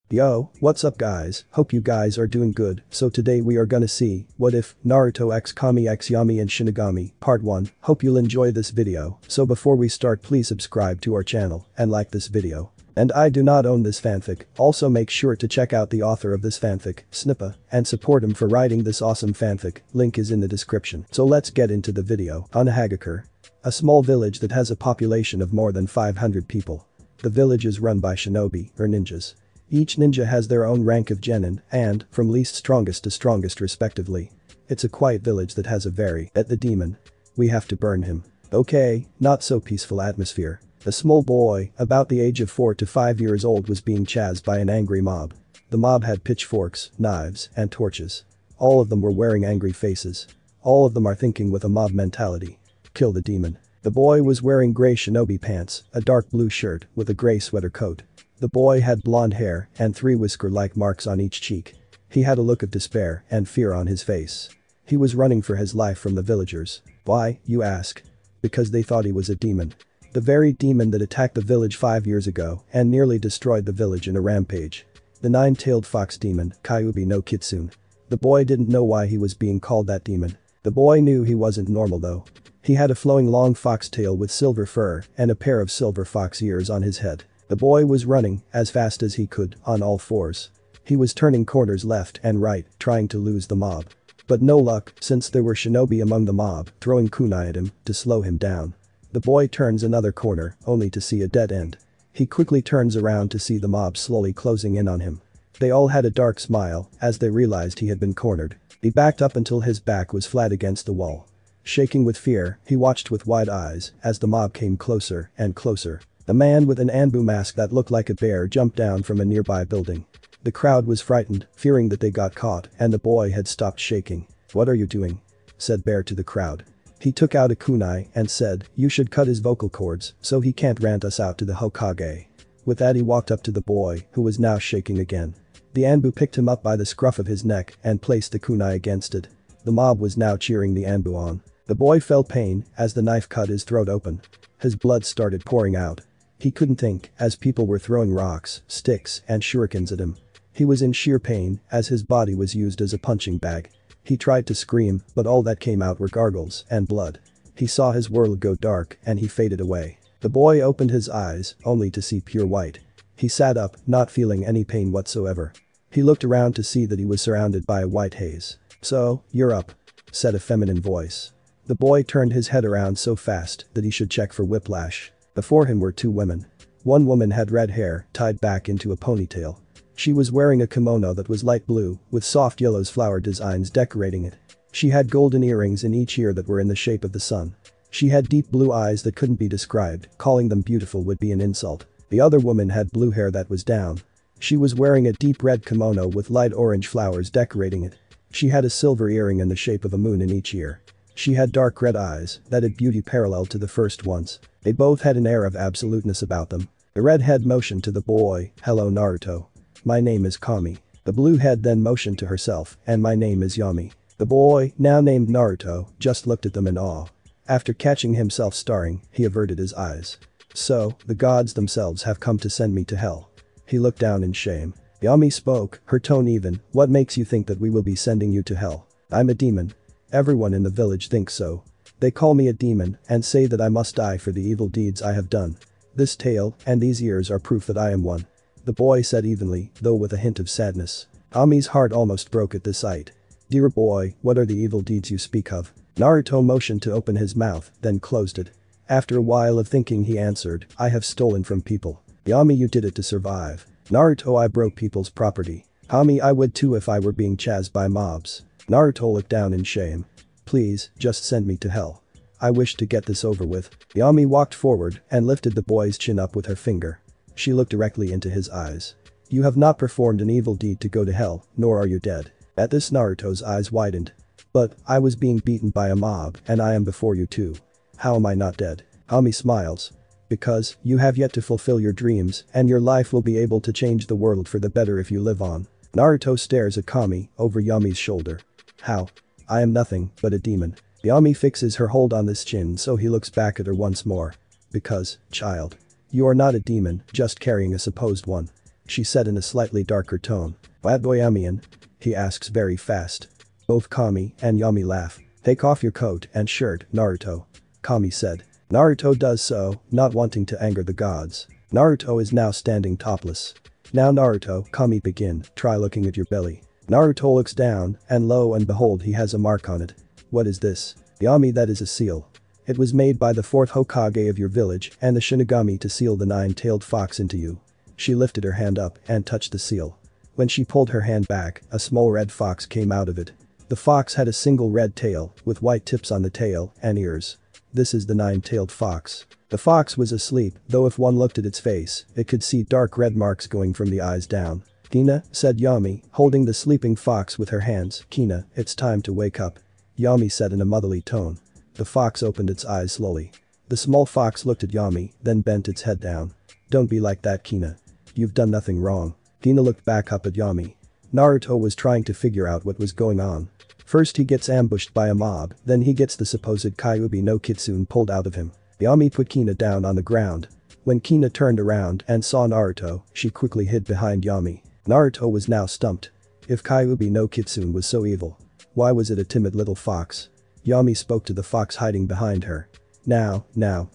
Yo, what's up guys, hope you guys are doing good. So today we are gonna see, what if, Naruto x Kami x Yami and Shinigami, part 1. Hope you'll enjoy this video. So before we start, please subscribe to our channel and like this video. And I do not own this fanfic, also make sure to check out the author of this fanfic, Snipa, and support him for writing this awesome fanfic, link is in the description. So let's get into the video. Onahagakure. A small village that has a population of more than 500 people. The village is run by shinobi, or ninjas. Each ninja has their own rank of genin and, from least strongest to strongest respectively. It's a quiet village that has a very, at the demon. We have to burn him. Okay, not so peaceful atmosphere. A small boy, about the age of 4 to 5 years old, was being chased by an angry mob. The mob had pitchforks, knives, and torches. All of them were wearing angry faces. All of them are thinking with a mob mentality. Kill the demon. The boy was wearing gray shinobi pants, a dark blue shirt with a gray sweater coat. The boy had blonde hair and 3 whisker-like marks on each cheek. He had a look of despair and fear on his face. He was running for his life from the villagers. Why, you ask? Because they thought he was a demon. The very demon that attacked the village 5 years ago and nearly destroyed the village in a rampage. The 9-tailed fox demon, Kyuubi no Kitsune. The boy didn't know why he was being called that demon. The boy knew he wasn't normal though. He had a flowing long fox tail with silver fur and a pair of silver fox ears on his head. The boy was running as fast as he could on all fours. He was turning corners left and right, trying to lose the mob. But no luck, since there were shinobi among the mob, throwing kunai at him to slow him down. The boy turns another corner, only to see a dead end. He quickly turns around to see the mob slowly closing in on him. They all had a dark smile as they realized he had been cornered. He backed up until his back was flat against the wall. Shaking with fear, he watched with wide eyes as the mob came closer and closer. A man with an Anbu mask that looked like a bear jumped down from a nearby building. The crowd was frightened, fearing that they got caught, and the boy had stopped shaking. "What are you doing?" said Bear to the crowd. He took out a kunai and said, "You should cut his vocal cords so he can't rant us out to the Hokage." With that he walked up to the boy, who was now shaking again. The Anbu picked him up by the scruff of his neck and placed the kunai against it. The mob was now cheering the Anbu on. The boy felt pain as the knife cut his throat open. His blood started pouring out. He couldn't think as people were throwing rocks, sticks, and shurikens at him. He was in sheer pain as his body was used as a punching bag. He tried to scream, but all that came out were gargles and blood. He saw his world go dark and he faded away. The boy opened his eyes, only to see pure white. He sat up, not feeling any pain whatsoever. He looked around to see that he was surrounded by a white haze. "So, you're up," said a feminine voice. The boy turned his head around so fast that he should check for whiplash. Before him were 2 women. One woman had red hair tied back into a ponytail. She was wearing a kimono that was light blue with soft yellows flower designs decorating it. She had golden earrings in each ear that were in the shape of the sun. She had deep blue eyes that couldn't be described, calling them beautiful would be an insult. The other woman had blue hair that was down. She was wearing a deep red kimono with light orange flowers decorating it. She had a silver earring in the shape of a moon in each ear. She had dark red eyes that had beauty parallel to the first ones. They both had an air of absoluteness about them. The redhead motioned to the boy, "Hello Naruto. My name is Kami." The blue head then motioned to herself, "And my name is Yami." The boy, now named Naruto, just looked at them in awe. After catching himself staring, he averted his eyes. "So, the gods themselves have come to send me to hell." He looked down in shame. Yami spoke, her tone even, "What makes you think that we will be sending you to hell?" "I'm a demon. Everyone in the village thinks so. They call me a demon and say that I must die for the evil deeds I have done. This tail and these ears are proof that I am one," the boy said evenly, though with a hint of sadness. Ami's heart almost broke at this sight. "Dear boy, what are the evil deeds you speak of?" Naruto motioned to open his mouth, then closed it. After a while of thinking he answered, "I have stolen from people." "Yami, you did it to survive." "Naruto, I broke people's property." "Ami, I would too if I were being chased by mobs." Naruto looked down in shame. "Please, just send me to hell. I wish to get this over with." Yami walked forward and lifted the boy's chin up with her finger. She looked directly into his eyes. "You have not performed an evil deed to go to hell, nor are you dead." At this Naruto's eyes widened. "But, I was being beaten by a mob and I am before you too. How am I not dead?" Yami smiles. "Because, you have yet to fulfill your dreams and your life will be able to change the world for the better if you live on." Naruto stares at Kami over Yami's shoulder. "How? I am nothing but a demon." Yami fixes her hold on this chin so he looks back at her once more. "Because, child. You are not a demon, just carrying a supposed one. she said in a slightly darker tone. Bad boy Yami? He asks very fast. Both Kami and Yami laugh. Take off your coat and shirt, Naruto. Kami said. Naruto does so, not wanting to anger the gods. Naruto is now standing topless. Now Naruto, Kami begin, try looking at your belly. Naruto looks down, and lo and behold he has a mark on it. What is this? Yami, that is a seal. It was made by the 4th Hokage of your village and the Shinigami to seal the 9-tailed fox into you. She lifted her hand up and touched the seal. When she pulled her hand back, a small red fox came out of it. The fox had a single red tail, with white tips on the tail and ears. This is the 9-tailed fox. The fox was asleep, though if one looked at its face, it could see dark red marks going from the eyes down. Kina, said Yami, holding the sleeping fox with her hands. Kina, it's time to wake up. Yami said in a motherly tone. The fox opened its eyes slowly. The small fox looked at Yami, then bent its head down. Don't be like that, Kina. You've done nothing wrong. Kina looked back up at Yami. Naruto was trying to figure out what was going on. First he gets ambushed by a mob, then he gets the supposed Kyuubi no Kitsune pulled out of him. Yami put Kina down on the ground. When Kina turned around and saw Naruto, she quickly hid behind Yami. Naruto was now stumped. If Kyuubi no Kitsune was so evil, why was it a timid little fox? Yami spoke to the fox hiding behind her. Now,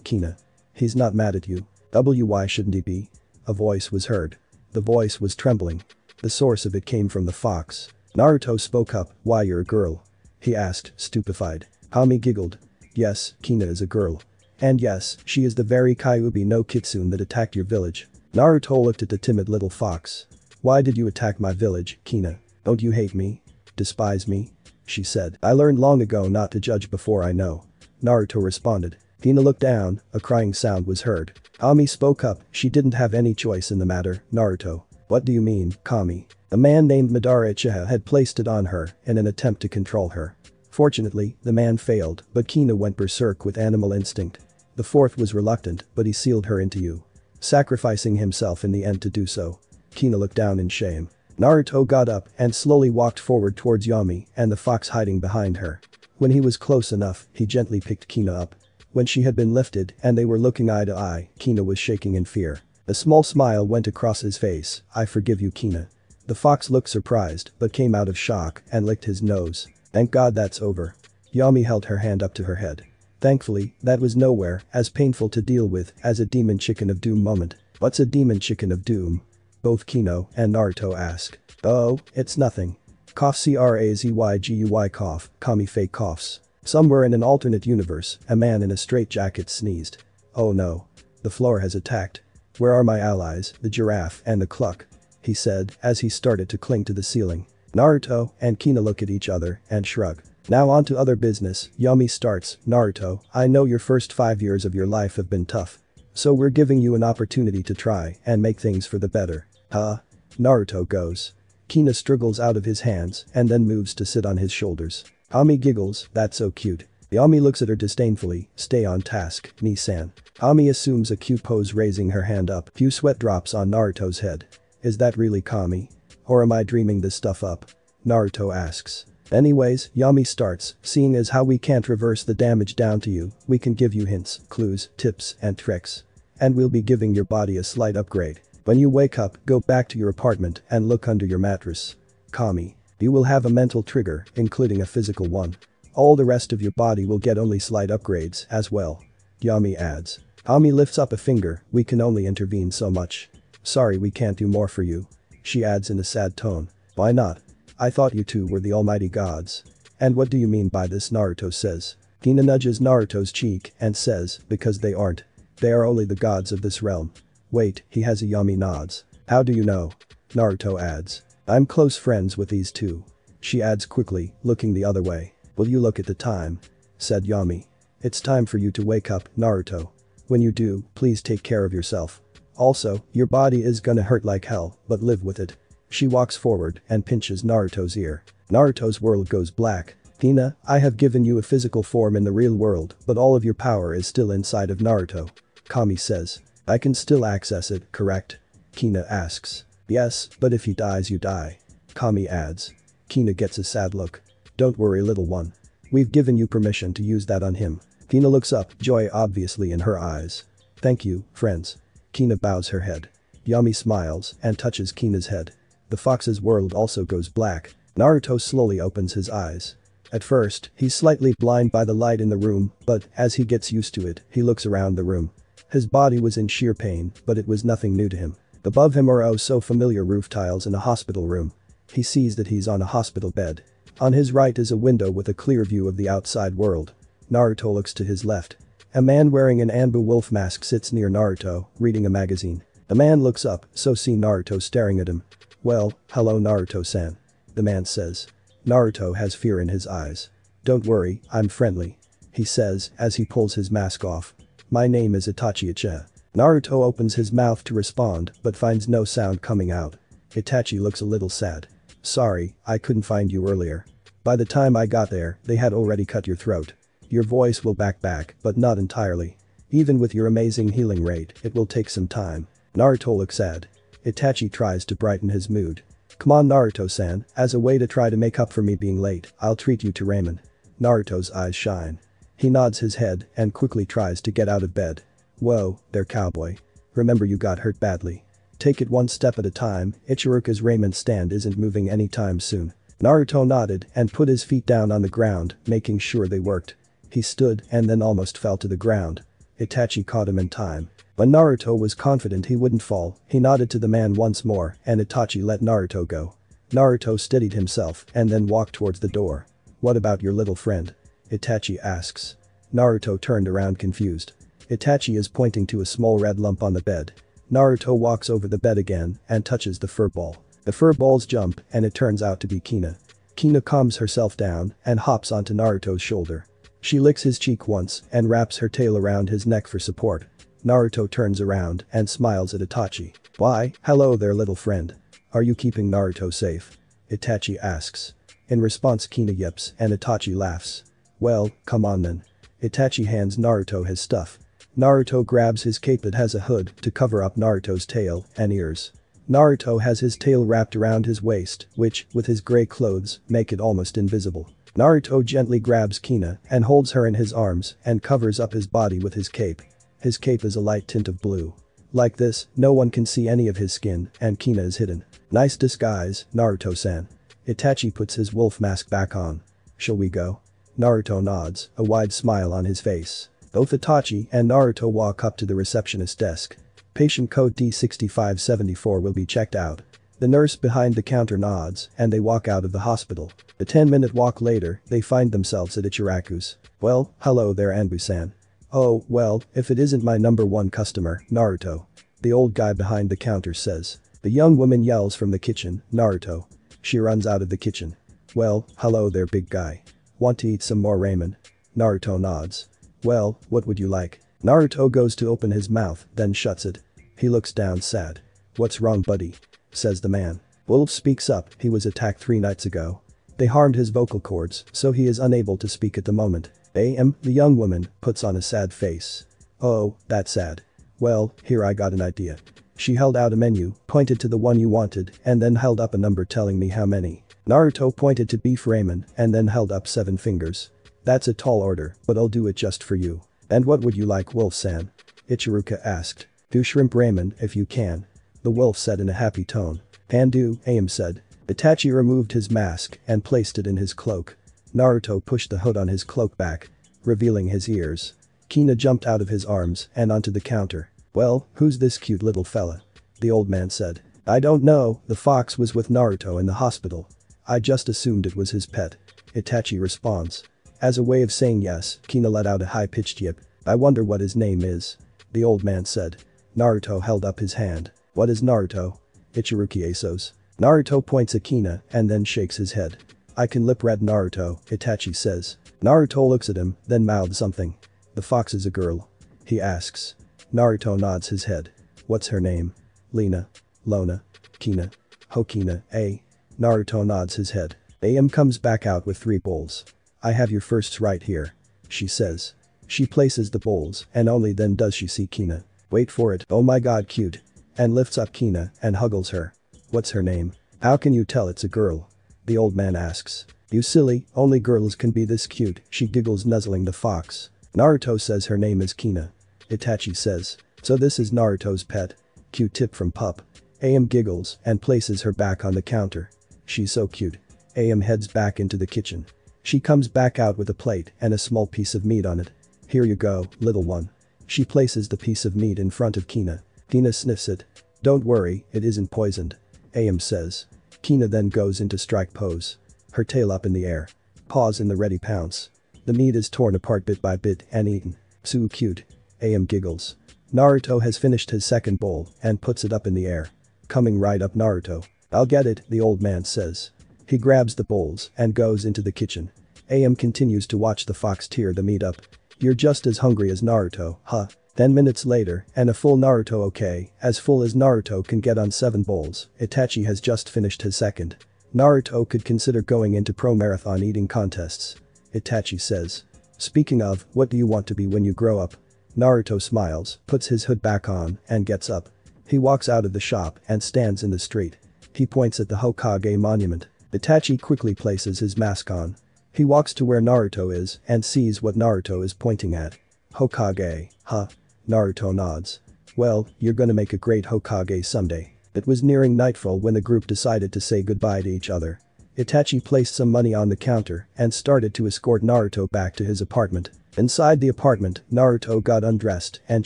Kina. He's not mad at you. Why shouldn't he be? A voice was heard. The voice was trembling. The source of it came from the fox. Naruto spoke up. Why, you're a girl? He asked, stupefied. Yami giggled. Yes, Kina is a girl. And yes, she is the very Kyuubi no Kitsune that attacked your village. Naruto looked at the timid little fox. Why did you attack my village, Kina? Don't you hate me? Despise me? She said. I learned long ago not to judge before I know. Naruto responded. Kina looked down, a crying sound was heard. Kami spoke up, she didn't have any choice in the matter. Naruto. What do you mean, Kami? A man named Madara Uchiha had placed it on her in an attempt to control her. Fortunately, the man failed, but Kina went berserk with animal instinct. The 4th was reluctant, but he sealed her into you. Sacrificing himself in the end to do so. Kina looked down in shame. Naruto got up and slowly walked forward towards Yami and the fox hiding behind her. When he was close enough, he gently picked Kina up. When she had been lifted and they were looking eye to eye, Kina was shaking in fear. A small smile went across his face. I forgive you, Kina. The fox looked surprised but came out of shock and licked his nose. Thank God that's over. Yami held her hand up to her head. Thankfully, that was nowhere as painful to deal with as a demon chicken of doom moment. What's a demon chicken of doom? Both Kino and Naruto ask. Oh, it's nothing. Cough crazy cough, Kami fake coughs. Somewhere in an alternate universe, a man in a straitjacket sneezed. Oh no. The floor has attacked. Where are my allies, the giraffe and the cluck? He said as he started to cling to the ceiling. Naruto and Kina look at each other and shrug. Now on to other business. Yami starts. Naruto, I know your first 5 years of your life have been tough. So we're giving you an opportunity to try and make things for the better. Huh? Naruto goes. Kina struggles out of his hands and then moves to sit on his shoulders. Yami giggles, that's so cute. Yami looks at her disdainfully, stay on task, Ni-san. Yami assumes a cute pose raising her hand up. Few sweat drops on Naruto's head. Is that really Kami? Or am I dreaming this stuff up? Naruto asks. Anyways, Yami starts, seeing as how we can't reverse the damage down to you, we can give you hints, clues, tips and tricks. And we'll be giving your body a slight upgrade. When you wake up, go back to your apartment and look under your mattress. Kami. You will have a mental trigger, including a physical one. All the rest of your body will get only slight upgrades as well. Yami adds. Kami lifts up a finger, we can only intervene so much. Sorry we can't do more for you. She adds in a sad tone. Why not? I thought you two were the almighty gods. And what do you mean by this? Naruto says. Kina nudges Naruto's cheek and says, because they aren't. They are only the gods of this realm. Wait, he has a Yami nods. How do you know? Naruto adds. I'm close friends with these two. She adds quickly, looking the other way. Will you look at the time? Said Yami. It's time for you to wake up, Naruto. When you do, please take care of yourself. Also, your body is gonna hurt like hell, but live with it. She walks forward and pinches Naruto's ear. Naruto's world goes black. Kina, I have given you a physical form in the real world, but all of your power is still inside of Naruto. Kami says. I can still access it, correct? Kina asks. Yes, but if he dies you die. Kami adds. Kina gets a sad look. Don't worry little one. We've given you permission to use that on him. Kina looks up, joy obviously in her eyes. Thank you, friends. Kina bows her head. Yami smiles and touches Kina's head. The fox's world also goes black. Naruto slowly opens his eyes. At first, he's slightly blind by the light in the room, but as he gets used to it, he looks around the room. His body was in sheer pain, but it was nothing new to him. Above him are oh so familiar roof tiles in a hospital room. He sees that he's on a hospital bed. On his right is a window with a clear view of the outside world. Naruto looks to his left. A man wearing an Anbu wolf mask sits near Naruto, reading a magazine. The man looks up, so see Naruto staring at him. "Well, hello Naruto-san," the man says. Naruto has fear in his eyes. "Don't worry, I'm friendly," he says as he pulls his mask off. "My name is Itachi Uchiha." Naruto opens his mouth to respond but finds no sound coming out. Itachi looks a little sad. "Sorry, I couldn't find you earlier. By the time I got there, they had already cut your throat. Your voice will back, but not entirely. Even with your amazing healing rate, it will take some time." Naruto looks sad. Itachi tries to brighten his mood. "Come on Naruto-san, as a way to try to make up for me being late, I'll treat you to ramen." Naruto's eyes shine. He nods his head and quickly tries to get out of bed. "Whoa, there cowboy. Remember you got hurt badly. Take it one step at a time, Ichiruka's ramen stand isn't moving anytime soon." Naruto nodded and put his feet down on the ground, making sure they worked. He stood and then almost fell to the ground. Itachi caught him in time. When Naruto was confident he wouldn't fall, he nodded to the man once more and Itachi let Naruto go. Naruto steadied himself and then walked towards the door. "What about your little friend?" Itachi asks. Naruto turned around confused. Itachi is pointing to a small red lump on the bed. Naruto walks over the bed again and touches the fur ball. The fur balls jump and it turns out to be Kina. Kina calms herself down and hops onto Naruto's shoulder. She licks his cheek once and wraps her tail around his neck for support. Naruto turns around and smiles at Itachi. "Why, hello there little friend. Are you keeping Naruto safe?" Itachi asks. In response Kina yips and Itachi laughs. "Well, come on then." Itachi hands Naruto his stuff. Naruto grabs his cape that has a hood to cover up Naruto's tail and ears. Naruto has his tail wrapped around his waist, which, with his grey clothes, make it almost invisible. Naruto gently grabs Kina and holds her in his arms and covers up his body with his cape. His cape is a light tint of blue. Like this, no one can see any of his skin and Kina is hidden. "Nice disguise, Naruto-san." Itachi puts his wolf mask back on. "Shall we go?" Naruto nods, a wide smile on his face. Both Itachi and Naruto walk up to the receptionist desk. "Patient code D6574 will be checked out." The nurse behind the counter nods and they walk out of the hospital. A 10-minute walk later, they find themselves at Ichiraku's. "Well, hello there Anbu-san." "Oh, well, if it isn't my number one customer, Naruto," the old guy behind the counter says. The young woman yells from the kitchen, "Naruto." She runs out of the kitchen. "Well, hello there big guy. Want to eat some more ramen?" Naruto nods. "Well, what would you like?" Naruto goes to open his mouth, then shuts it. He looks down sad. "What's wrong buddy?" says the man. Wolf speaks up, he was attacked 3 nights ago. They harmed his vocal cords, so he is unable to speak at the moment. The young woman puts on a sad face. "Oh, that's sad. Well, here I got an idea." She held out a menu, pointed to the one you wanted, and then held up a number telling me how many. Naruto pointed to beef ramen and then held up 7 fingers. "That's a tall order, but I'll do it just for you." "And what would you like Wolf-san?" Ichiruka asked. "Do shrimp ramen if you can," the wolf said in a happy tone. "And do," Aim said. Itachi removed his mask and placed it in his cloak. Naruto pushed the hood on his cloak back, revealing his ears. Kina jumped out of his arms and onto the counter. "Well, who's this cute little fella?" the old man said. "I don't know, the fox was with Naruto in the hospital. I just assumed it was his pet." Itachi responds. As a way of saying yes, Kina let out a high-pitched yip. "I wonder what his name is," the old man said. Naruto held up his hand. "What is Naruto?" Ichiruki Asos. Naruto points at Kina and then shakes his head. "I can lip-read Naruto," Itachi says. Naruto looks at him, then mouths something. "The fox is a girl?" he asks. Naruto nods his head. "What's her name?" "Lina. Lona. Kina. Hokina, eh?" Naruto nods his head. Am comes back out with 3 bowls. "I have your firsts right here," she says. She places the bowls and only then does she see Kina. "Wait for it, oh my god cute," and lifts up Kina and huggles her. "What's her name?" "How can you tell it's a girl?" the old man asks. "You silly, only girls can be this cute," she giggles nuzzling the fox. Naruto says her name is Kina. Itachi says. "So this is Naruto's pet?" Cute tip from Pup. AM giggles and places her back on the counter. She's so cute. AM heads back into the kitchen. She comes back out with a plate and a small piece of meat on it. Here you go, little one. She places the piece of meat in front of Kina. Kina sniffs it. Don't worry, it isn't poisoned. AM says. Kina then goes into strike pose. Her tail up in the air. Paws in the ready pounce. The meat is torn apart bit by bit and eaten. So cute. AM giggles. Naruto has finished his second bowl and puts it up in the air. Coming right up Naruto. I'll get it, the old man says. He grabs the bowls and goes into the kitchen. AM continues to watch the fox tear the meat up. You're just as hungry as Naruto, huh? 10 minutes later, and a full Naruto. Okay, as full as Naruto can get on 7 bowls. Itachi has just finished his second. Naruto could consider going into pro marathon eating contests. Itachi says. Speaking of, what do you want to be when you grow up? Naruto smiles, puts his hood back on, and gets up. He walks out of the shop and stands in the street. He points at the Hokage monument. Itachi quickly places his mask on. He walks to where Naruto is and sees what Naruto is pointing at. Hokage, huh? Naruto nods. Well, you're gonna make a great Hokage someday. It was nearing nightfall when the group decided to say goodbye to each other. Itachi placed some money on the counter and started to escort Naruto back to his apartment. Inside the apartment, Naruto got undressed and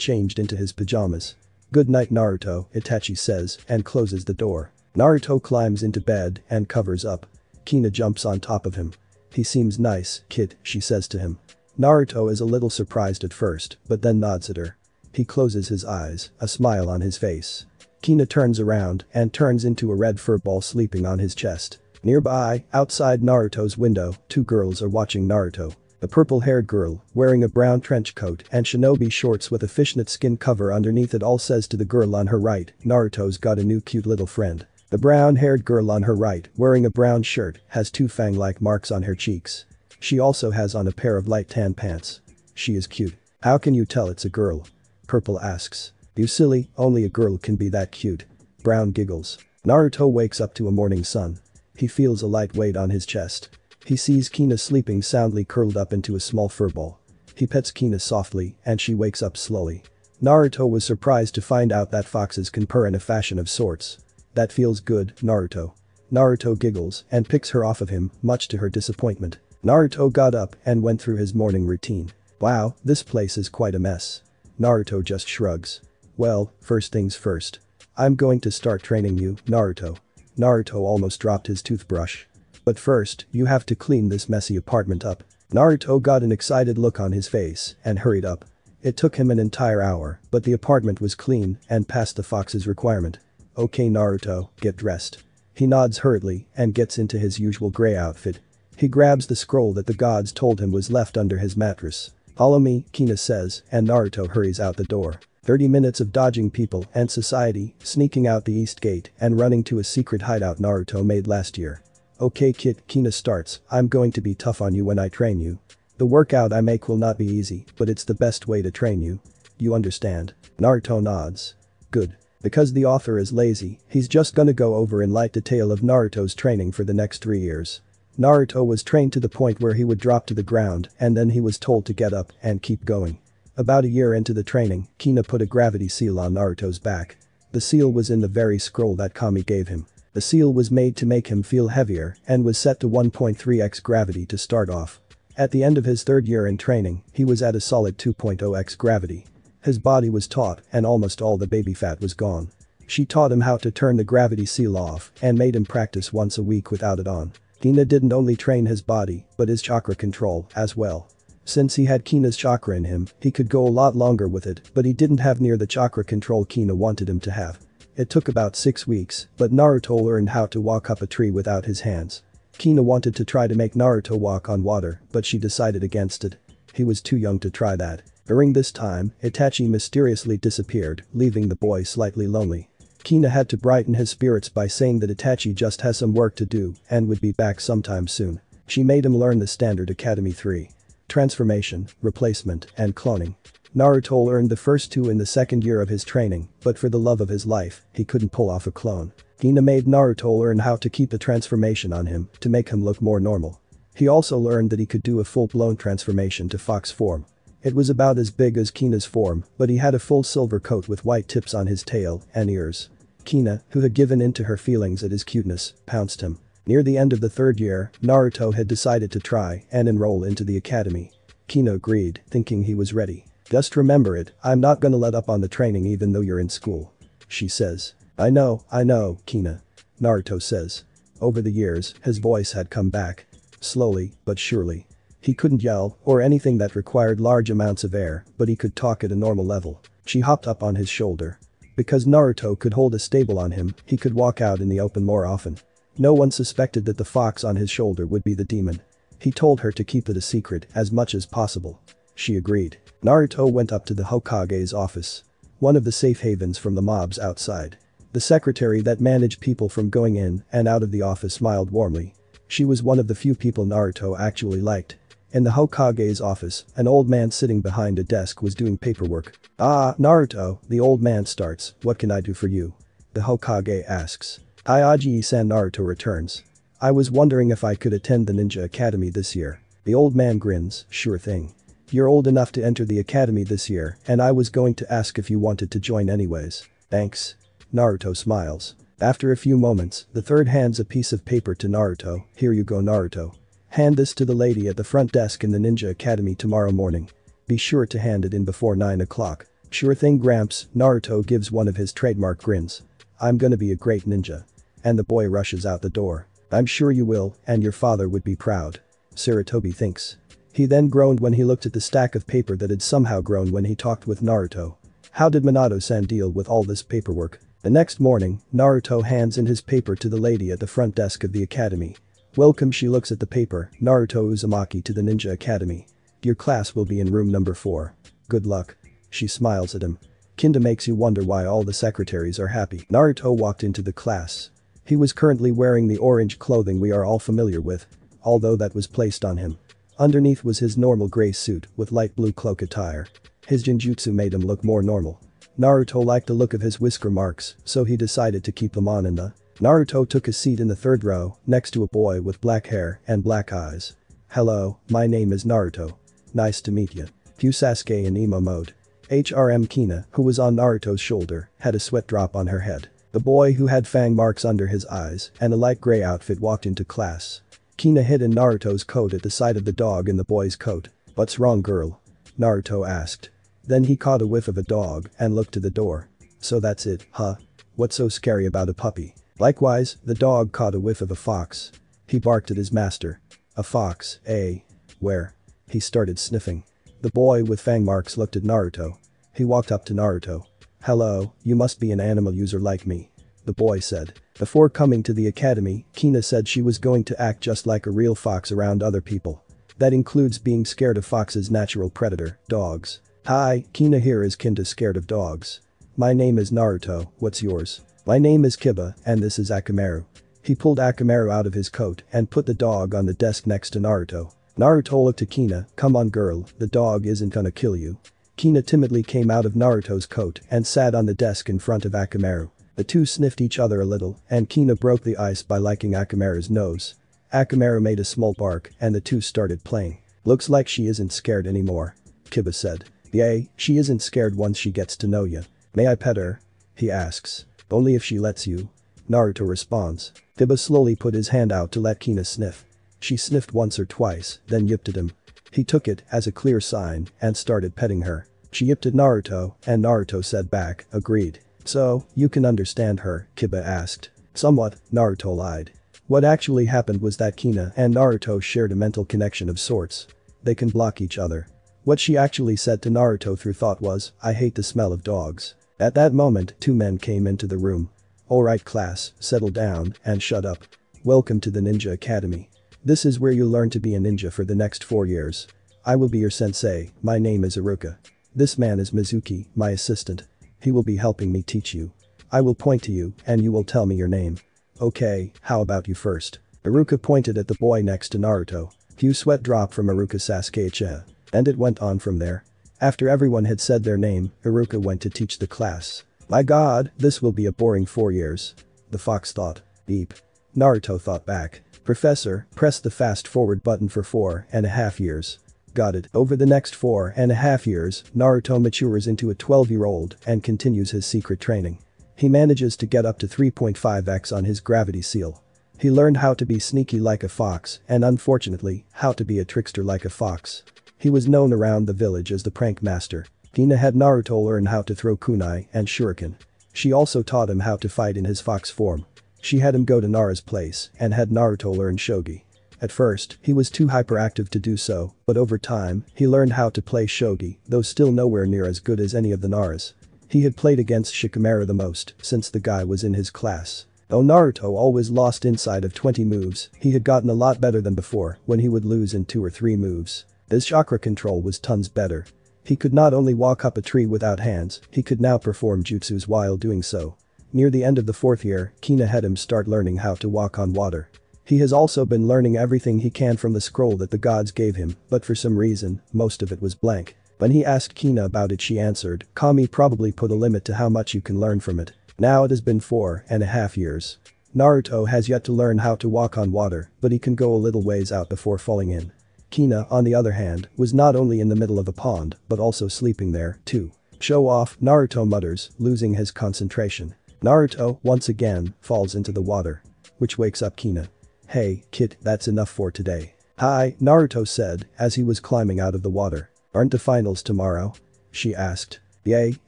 changed into his pajamas. Good night Naruto, Itachi says and closes the door. Naruto climbs into bed and covers up. Kina jumps on top of him. He seems nice, kid, she says to him. Naruto is a little surprised at first, but then nods at her. He closes his eyes, a smile on his face. Kina turns around and turns into a red fur ball sleeping on his chest. Nearby, outside Naruto's window, 2 girls are watching Naruto. A purple-haired girl, wearing a brown trench coat and shinobi shorts with a fishnet skin cover underneath it all says to the girl on her right, Naruto's got a new cute little friend. The brown-haired girl on her right, wearing a brown shirt, has 2 fang-like marks on her cheeks. She also has on a pair of light tan pants. She is cute. How can you tell it's a girl? Purple asks. You silly, only a girl can be that cute. Brown giggles. Naruto wakes up to a morning sun. He feels a light weight on his chest. He sees Kina sleeping soundly curled up into a small furball. He pets Kina softly and she wakes up slowly. Naruto was surprised to find out that foxes can purr in a fashion of sorts. That feels good, Naruto. Naruto giggles and picks her off of him, much to her disappointment. Naruto got up and went through his morning routine. Wow, this place is quite a mess. Naruto just shrugs. Well, first things first. I'm going to start training you, Naruto. Naruto almost dropped his toothbrush. But first, you have to clean this messy apartment up. Naruto got an excited look on his face and hurried up. It took him an entire hour, but the apartment was clean and passed the fox's requirement. Okay Naruto, get dressed. He nods hurriedly and gets into his usual gray outfit. He grabs the scroll that the gods told him was left under his mattress. Follow me, Kina says, and Naruto hurries out the door. 30 minutes of dodging people and society, sneaking out the east gate and running to a secret hideout Naruto made last year. Okay kid, Kina starts, I'm going to be tough on you when I train you. The workout I make will not be easy, but it's the best way to train you. You understand? Naruto nods. Good. Because the author is lazy, he's just gonna go over in light detail of Naruto's training for the next 3 years. Naruto was trained to the point where he would drop to the ground and then he was told to get up and keep going. About a year into the training, Kina put a gravity seal on Naruto's back. The seal was in the very scroll that Kami gave him. The seal was made to make him feel heavier and was set to 1.3x gravity to start off. At the end of his 3rd year in training, he was at a solid 2.0x gravity. His body was taut and almost all the baby fat was gone. She taught him how to turn the gravity seal off and made him practice once a week without it on. Kina didn't only train his body, but his chakra control as well. Since he had Kina's chakra in him, he could go a lot longer with it, but he didn't have near the chakra control Kina wanted him to have. It took about 6 weeks, but Naruto learned how to walk up a tree without his hands. Kina wanted to try to make Naruto walk on water, but she decided against it. He was too young to try that. During this time, Itachi mysteriously disappeared, leaving the boy slightly lonely. Kina had to brighten his spirits by saying that Itachi just has some work to do and would be back sometime soon. She made him learn the Standard Academy 3. Transformation, replacement, and cloning. Naruto learned the first 2 in the 2nd year of his training, but for the love of his life, he couldn't pull off a clone. Kina made Naruto learn how to keep a transformation on him to make him look more normal. He also learned that he could do a full-blown transformation to fox form. It was about as big as Kina's form, but he had a full silver coat with white tips on his tail and ears. Kina, who had given in to her feelings at his cuteness, pounced him. Near the end of the third year, Naruto had decided to try and enroll into the academy. Kina agreed, thinking he was ready. "Just remember it, I'm not gonna let up on the training even though you're in school," she says. I know, Kina," Naruto says. Over the years, his voice had come back. Slowly, but surely. He couldn't yell or anything that required large amounts of air, but he could talk at a normal level. She hopped up on his shoulder. Because Naruto could hold a stable on him, he could walk out in the open more often. No one suspected that the fox on his shoulder would be the demon. He told her to keep it a secret as much as possible. She agreed. Naruto went up to the Hokage's office. One of the safe havens from the mobs outside. The secretary that managed people from going in and out of the office smiled warmly. She was one of the few people Naruto actually liked. In the Hokage's office, an old man sitting behind a desk was doing paperwork. "Ah, Naruto," the old man starts, "what can I do for you?" The Hokage asks. "Ayaji-san," Naruto returns. "I was wondering if I could attend the ninja academy this year." The old man grins, "Sure thing. You're old enough to enter the academy this year and I was going to ask if you wanted to join anyways." "Thanks." Naruto smiles. After a few moments, the third hands a piece of paper to Naruto. "Here you go, Naruto. Hand this to the lady at the front desk in the ninja academy tomorrow morning. Be sure to hand it in before 9 o'clock. "Sure thing, Gramps," Naruto gives one of his trademark grins. "I'm gonna be a great ninja." And the boy rushes out the door. "I'm sure you will, and your father would be proud," Sarutobi thinks. He then groaned when he looked at the stack of paper that had somehow grown when he talked with Naruto. How did Minato-san deal with all this paperwork? The next morning, Naruto hands in his paper to the lady at the front desk of the academy. "Welcome," she looks at the paper. "Naruto Uzumaki to the Ninja Academy. Your class will be in room number 4. Good luck." She smiles at him. Kinda makes you wonder why all the secretaries are happy. Naruto walked into the class. He was currently wearing the orange clothing we are all familiar with, although that was placed on him. Underneath was his normal gray suit with light blue cloak attire. His genjutsu made him look more normal. Naruto liked the look of his whisker marks, so he decided to keep them on in the. Naruto took a seat in the third row, next to a boy with black hair and black eyes. "Hello, my name is Naruto. Nice to meet you." Cue Sasuke in emo mode. HRM Kina, who was on Naruto's shoulder, had a sweat drop on her head. The boy who had fang marks under his eyes and a light gray outfit walked into class. Kina hid in Naruto's coat at the side of the dog in the boy's coat. "What's wrong, girl?" Naruto asked. Then he caught a whiff of a dog and looked to the door. "So that's it, huh? What's so scary about a puppy?" Likewise, the dog caught a whiff of a fox. He barked at his master. "A fox, eh? Where?" He started sniffing. The boy with fang marks looked at Naruto. He walked up to Naruto. "Hello, you must be an animal user like me," the boy said. Before coming to the academy, Kina said she was going to act just like a real fox around other people. That includes being scared of fox's natural predator, dogs. "Hi, Kina here is kinda scared of dogs. My name is Naruto, what's yours?" "My name is Kiba, and this is Akamaru." He pulled Akamaru out of his coat and put the dog on the desk next to Naruto. Naruto looked at Kina. "Come on, girl, the dog isn't gonna kill you." Kina timidly came out of Naruto's coat and sat on the desk in front of Akamaru. The two sniffed each other a little, and Kina broke the ice by liking Akamaru's nose. Akamaru made a small bark and the two started playing. "Looks like she isn't scared anymore," Kiba said. "Yay, she isn't scared once she gets to know you." "May I pet her?" he asks. "Only if she lets you," Naruto responds. Kiba slowly put his hand out to let Kina sniff. She sniffed once or twice, then yipped at him. He took it as a clear sign and started petting her. She yipped at Naruto, and Naruto said back, "Agreed." "So, you can understand her?" Kiba asked. "Somewhat," Naruto lied. What actually happened was that Kina and Naruto shared a mental connection of sorts. They can block each other. What she actually said to Naruto through thought was, "I hate the smell of dogs." At that moment, two men came into the room. "Alright class, settle down and shut up. Welcome to the Ninja Academy. This is where you learn to be a ninja for the next 4 years. I will be your sensei, my name is Iruka. This man is Mizuki, my assistant. He will be helping me teach you. I will point to you and you will tell me your name." "Okay, how about you first?" Iruka pointed at the boy next to Naruto. Few sweat dropped from Iruka Sasuke. And it went on from there. After everyone had said their name, Iruka went to teach the class. "My god, this will be a boring 4 years." The fox thought. Beep. Naruto thought back. "Professor, press the fast forward button for 4.5 years." Got it. Over the next 4.5 years, Naruto matures into a 12-year-old and continues his secret training. He manages to get up to 3.5x on his gravity seal. He learned how to be sneaky like a fox and unfortunately, how to be a trickster like a fox. He was known around the village as the prank master. Hina had Naruto learn how to throw kunai and shuriken. She also taught him how to fight in his fox form. She had him go to Nara's place and had Naruto learn shogi. At first, he was too hyperactive to do so, but over time, he learned how to play shogi, though still nowhere near as good as any of the Naras. He had played against Shikamaru the most, since the guy was in his class. Though Naruto always lost inside of 20 moves, he had gotten a lot better than before when he would lose in 2 or 3 moves. His chakra control was tons better. He could not only walk up a tree without hands, he could now perform jutsus while doing so. Near the end of the 4th year, Kina had him start learning how to walk on water. He has also been learning everything he can from the scroll that the gods gave him, but for some reason, most of it was blank. When he asked Kina about it, she answered, "Kami probably put a limit to how much you can learn from it." Now it has been 4.5 years. Naruto has yet to learn how to walk on water, but he can go a little ways out before falling in. Kina, on the other hand, was not only in the middle of a pond, but also sleeping there, too. Show off, Naruto mutters, losing his concentration. Naruto, once again, falls into the water. Which wakes up Kina. "Hey, kid, that's enough for today." "Hi," Naruto said, as he was climbing out of the water. "Aren't the finals tomorrow?" she asked. "Yay,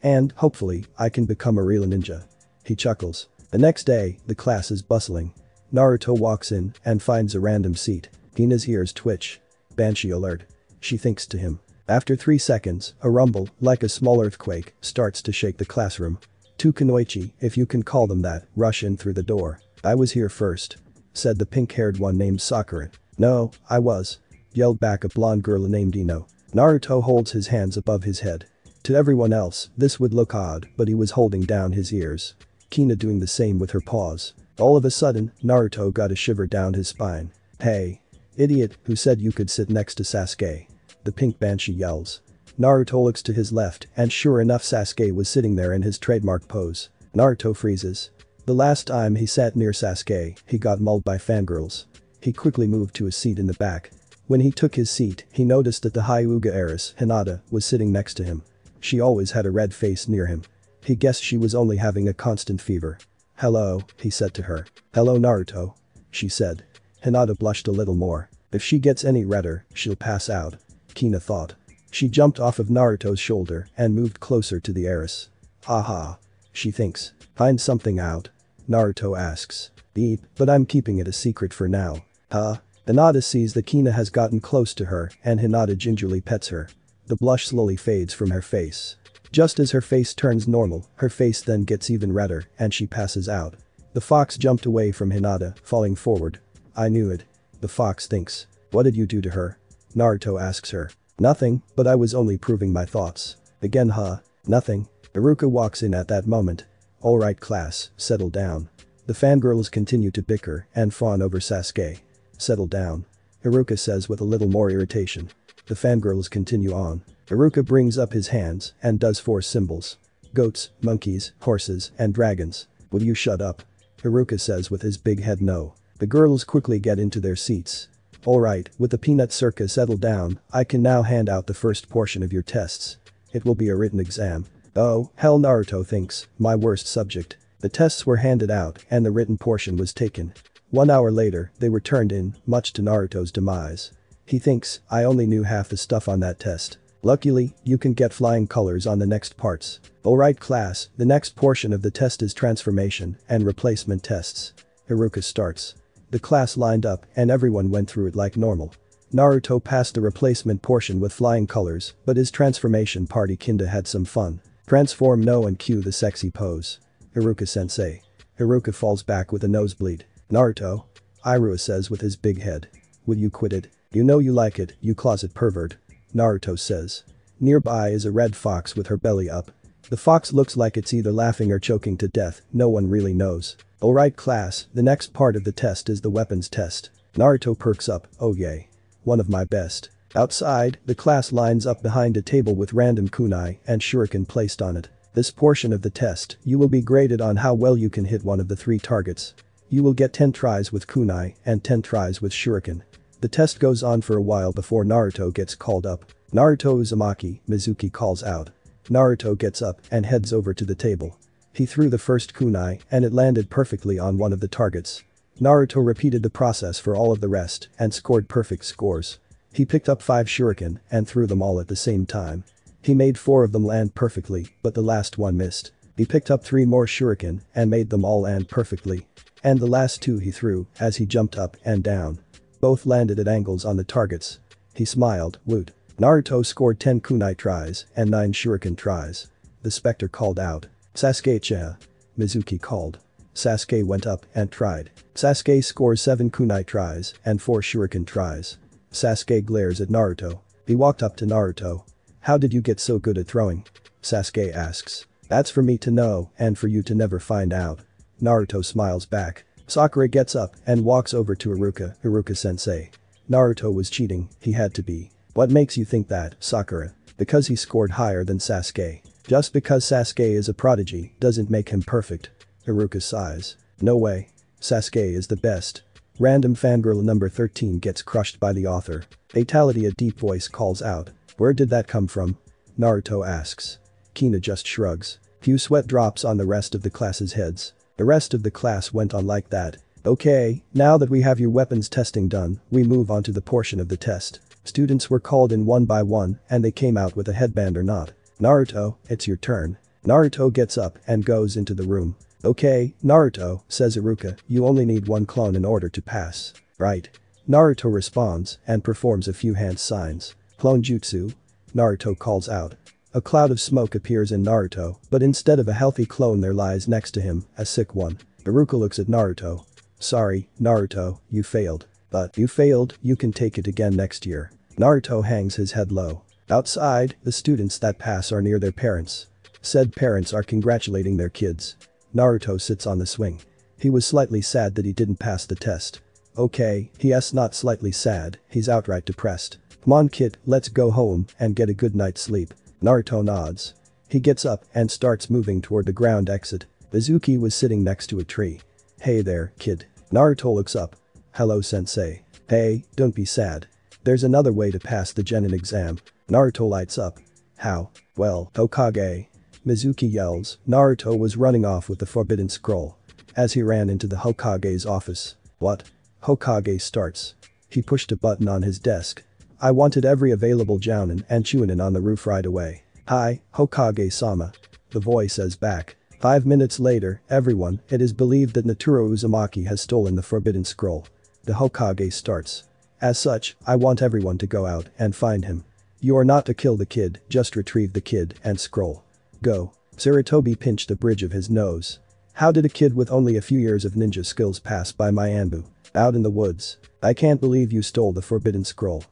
and, hopefully, I can become a real ninja." He chuckles. The next day, the class is bustling. Naruto walks in and finds a random seat. Kina's ears twitch. Banshee alert. She thinks to him. After 3 seconds, a rumble, like a small earthquake, starts to shake the classroom. 2 kunoichi, if you can call them that, rush in through the door. "I was here first," said the pink-haired one named Sakura. "No, I was," yelled back a blonde girl named Ino. Naruto holds his hands above his head. To everyone else, this would look odd, but he was holding down his ears. Kina doing the same with her paws. All of a sudden, Naruto got a shiver down his spine. "Hey. Idiot, who said you could sit next to Sasuke?" The pink banshee yells. Naruto looks to his left and sure enough Sasuke was sitting there in his trademark pose. Naruto freezes. The last time he sat near Sasuke, he got mauled by fangirls. He quickly moved to a seat in the back. When he took his seat, he noticed that the Hyuga heiress, Hinata, was sitting next to him. She always had a red face near him. He guessed she was only having a constant fever. "Hello," he said to her. "Hello Naruto," she said. Hinata blushed a little more. If she gets any redder, she'll pass out. Kina thought. She jumped off of Naruto's shoulder and moved closer to the heiress. "Haha," she thinks. "Find something out?" Naruto asks. "Eep, but I'm keeping it a secret for now." "Huh?" Hinata sees that Kina has gotten close to her and Hinata gingerly pets her. The blush slowly fades from her face. Just as her face turns normal, her face then gets even redder and she passes out. The fox jumped away from Hinata, falling forward. "I knew it," the fox thinks. "What did you do to her?" Naruto asks her. "Nothing, but I was only proving my thoughts." Again, huh? "Nothing." Iruka walks in at that moment. "Alright class, settle down." The fangirls continue to bicker and fawn over Sasuke. "Settle down," Iruka says with a little more irritation. The fangirls continue on. Iruka brings up his hands and does 4 symbols. Goats, monkeys, horses, and dragons. "Will you shut up?" Iruka says with his big head no. The girls quickly get into their seats. "Alright, with the peanut circus settled down, I can now hand out the first portion of your tests. It will be a written exam." "Oh, hell," Naruto thinks, "my worst subject." The tests were handed out and the written portion was taken. 1 hour later, they were turned in, much to Naruto's demise. He thinks, "I only knew half the stuff on that test. Luckily, you can get flying colors on the next parts." "Alright class, the next portion of the test is transformation and replacement tests." Iruka starts. The class lined up and everyone went through it like normal. Naruto passed the replacement portion with flying colors, but his transformation party kinda had some fun. "Transform no and cue the sexy pose." Iruka sensei. Iruka falls back with a nosebleed. "Naruto?" Irua says with his big head. "Will you quit it? You know you like it, you closet pervert." Naruto says. Nearby is a red fox with her belly up. The fox looks like it's either laughing or choking to death, no one really knows. "Alright class, the next part of the test is the weapons test." Naruto perks up, "Oh yay. One of my best." Outside, the class lines up behind a table with random kunai and shuriken placed on it. This portion of the test, you will be graded on how well you can hit one of the 3 targets. You will get 10 tries with kunai and 10 tries with shuriken. The test goes on for a while before Naruto gets called up. "Naruto Uzumaki," Mizuki calls out. Naruto gets up and heads over to the table. He threw the first kunai and it landed perfectly on one of the targets. Naruto repeated the process for all of the rest and scored perfect scores. He picked up 5 shuriken and threw them all at the same time. He made 4 of them land perfectly, but the last one missed. He picked up 3 more shuriken and made them all land perfectly. And the last 2 he threw as he jumped up and down. Both landed at angles on the targets. He smiled, woot. Naruto scored 10 kunai tries and 9 shuriken tries. The Spectre called out. "Sasuke-cha." Mizuki called. Sasuke went up and tried. Sasuke scores 7 kunai tries and 4 shuriken tries. Sasuke glares at Naruto. He walked up to Naruto. "How did you get so good at throwing?" Sasuke asks. "That's for me to know and for you to never find out." Naruto smiles back. Sakura gets up and walks over to Iruka. "Iruka-sensei. Naruto was cheating, he had to be." "What makes you think that, Sakura?" "Because he scored higher than Sasuke. Just because Sasuke is a prodigy doesn't make him perfect." Iruka sighs. "No way. Sasuke is the best." Random fangirl number 13 gets crushed by the author. Fatality, a deep voice calls out. "Where did that come from?" Naruto asks. Kina just shrugs. Few sweat drops on the rest of the class's heads. The rest of the class went on like that. "Okay, now that we have your weapons testing done, we move on to the portion of the test." Students were called in one by one and they came out with a headband or not. "Naruto, it's your turn." Naruto gets up and goes into the room. "Okay, Naruto," says Iruka, "you only need 1 clone in order to pass." "Right." Naruto responds and performs a few hand signs. "Clone jutsu?" Naruto calls out. A cloud of smoke appears in Naruto, but instead of a healthy clone there lies next to him, a sick one. Iruka looks at Naruto. "Sorry, Naruto, you failed. But you failed, you can take it again next year." Naruto hangs his head low. Outside, the students that pass are near their parents. Said parents are congratulating their kids. Naruto sits on the swing. He was slightly sad that he didn't pass the test. Okay, he's not slightly sad, he's outright depressed. "Come on kid, let's go home and get a good night's sleep." Naruto nods. He gets up and starts moving toward the ground exit. Mizuki was sitting next to a tree. "Hey there, kid." Naruto looks up. "Hello sensei." "Hey, don't be sad. There's another way to pass the Genin exam." Naruto lights up. "How?" "Well, Hokage." Mizuki yells. Naruto was running off with the forbidden scroll. As he ran into the Hokage's office. "What?" Hokage starts. He pushed a button on his desk. "I wanted every available jounin and chunin on the roof right away." "Hi, Hokage-sama." The voice says back. 5 minutes later, everyone, it is believed that Naturo Uzumaki has stolen the forbidden scroll. The Hokage starts. "As such, I want everyone to go out and find him. You are not to kill the kid, just retrieve the kid and scroll. Go." Sarutobi pinched the bridge of his nose. "How did a kid with only a few years of ninja skills pass by my Anbu? Out in the woods. I can't believe you stole the forbidden scroll."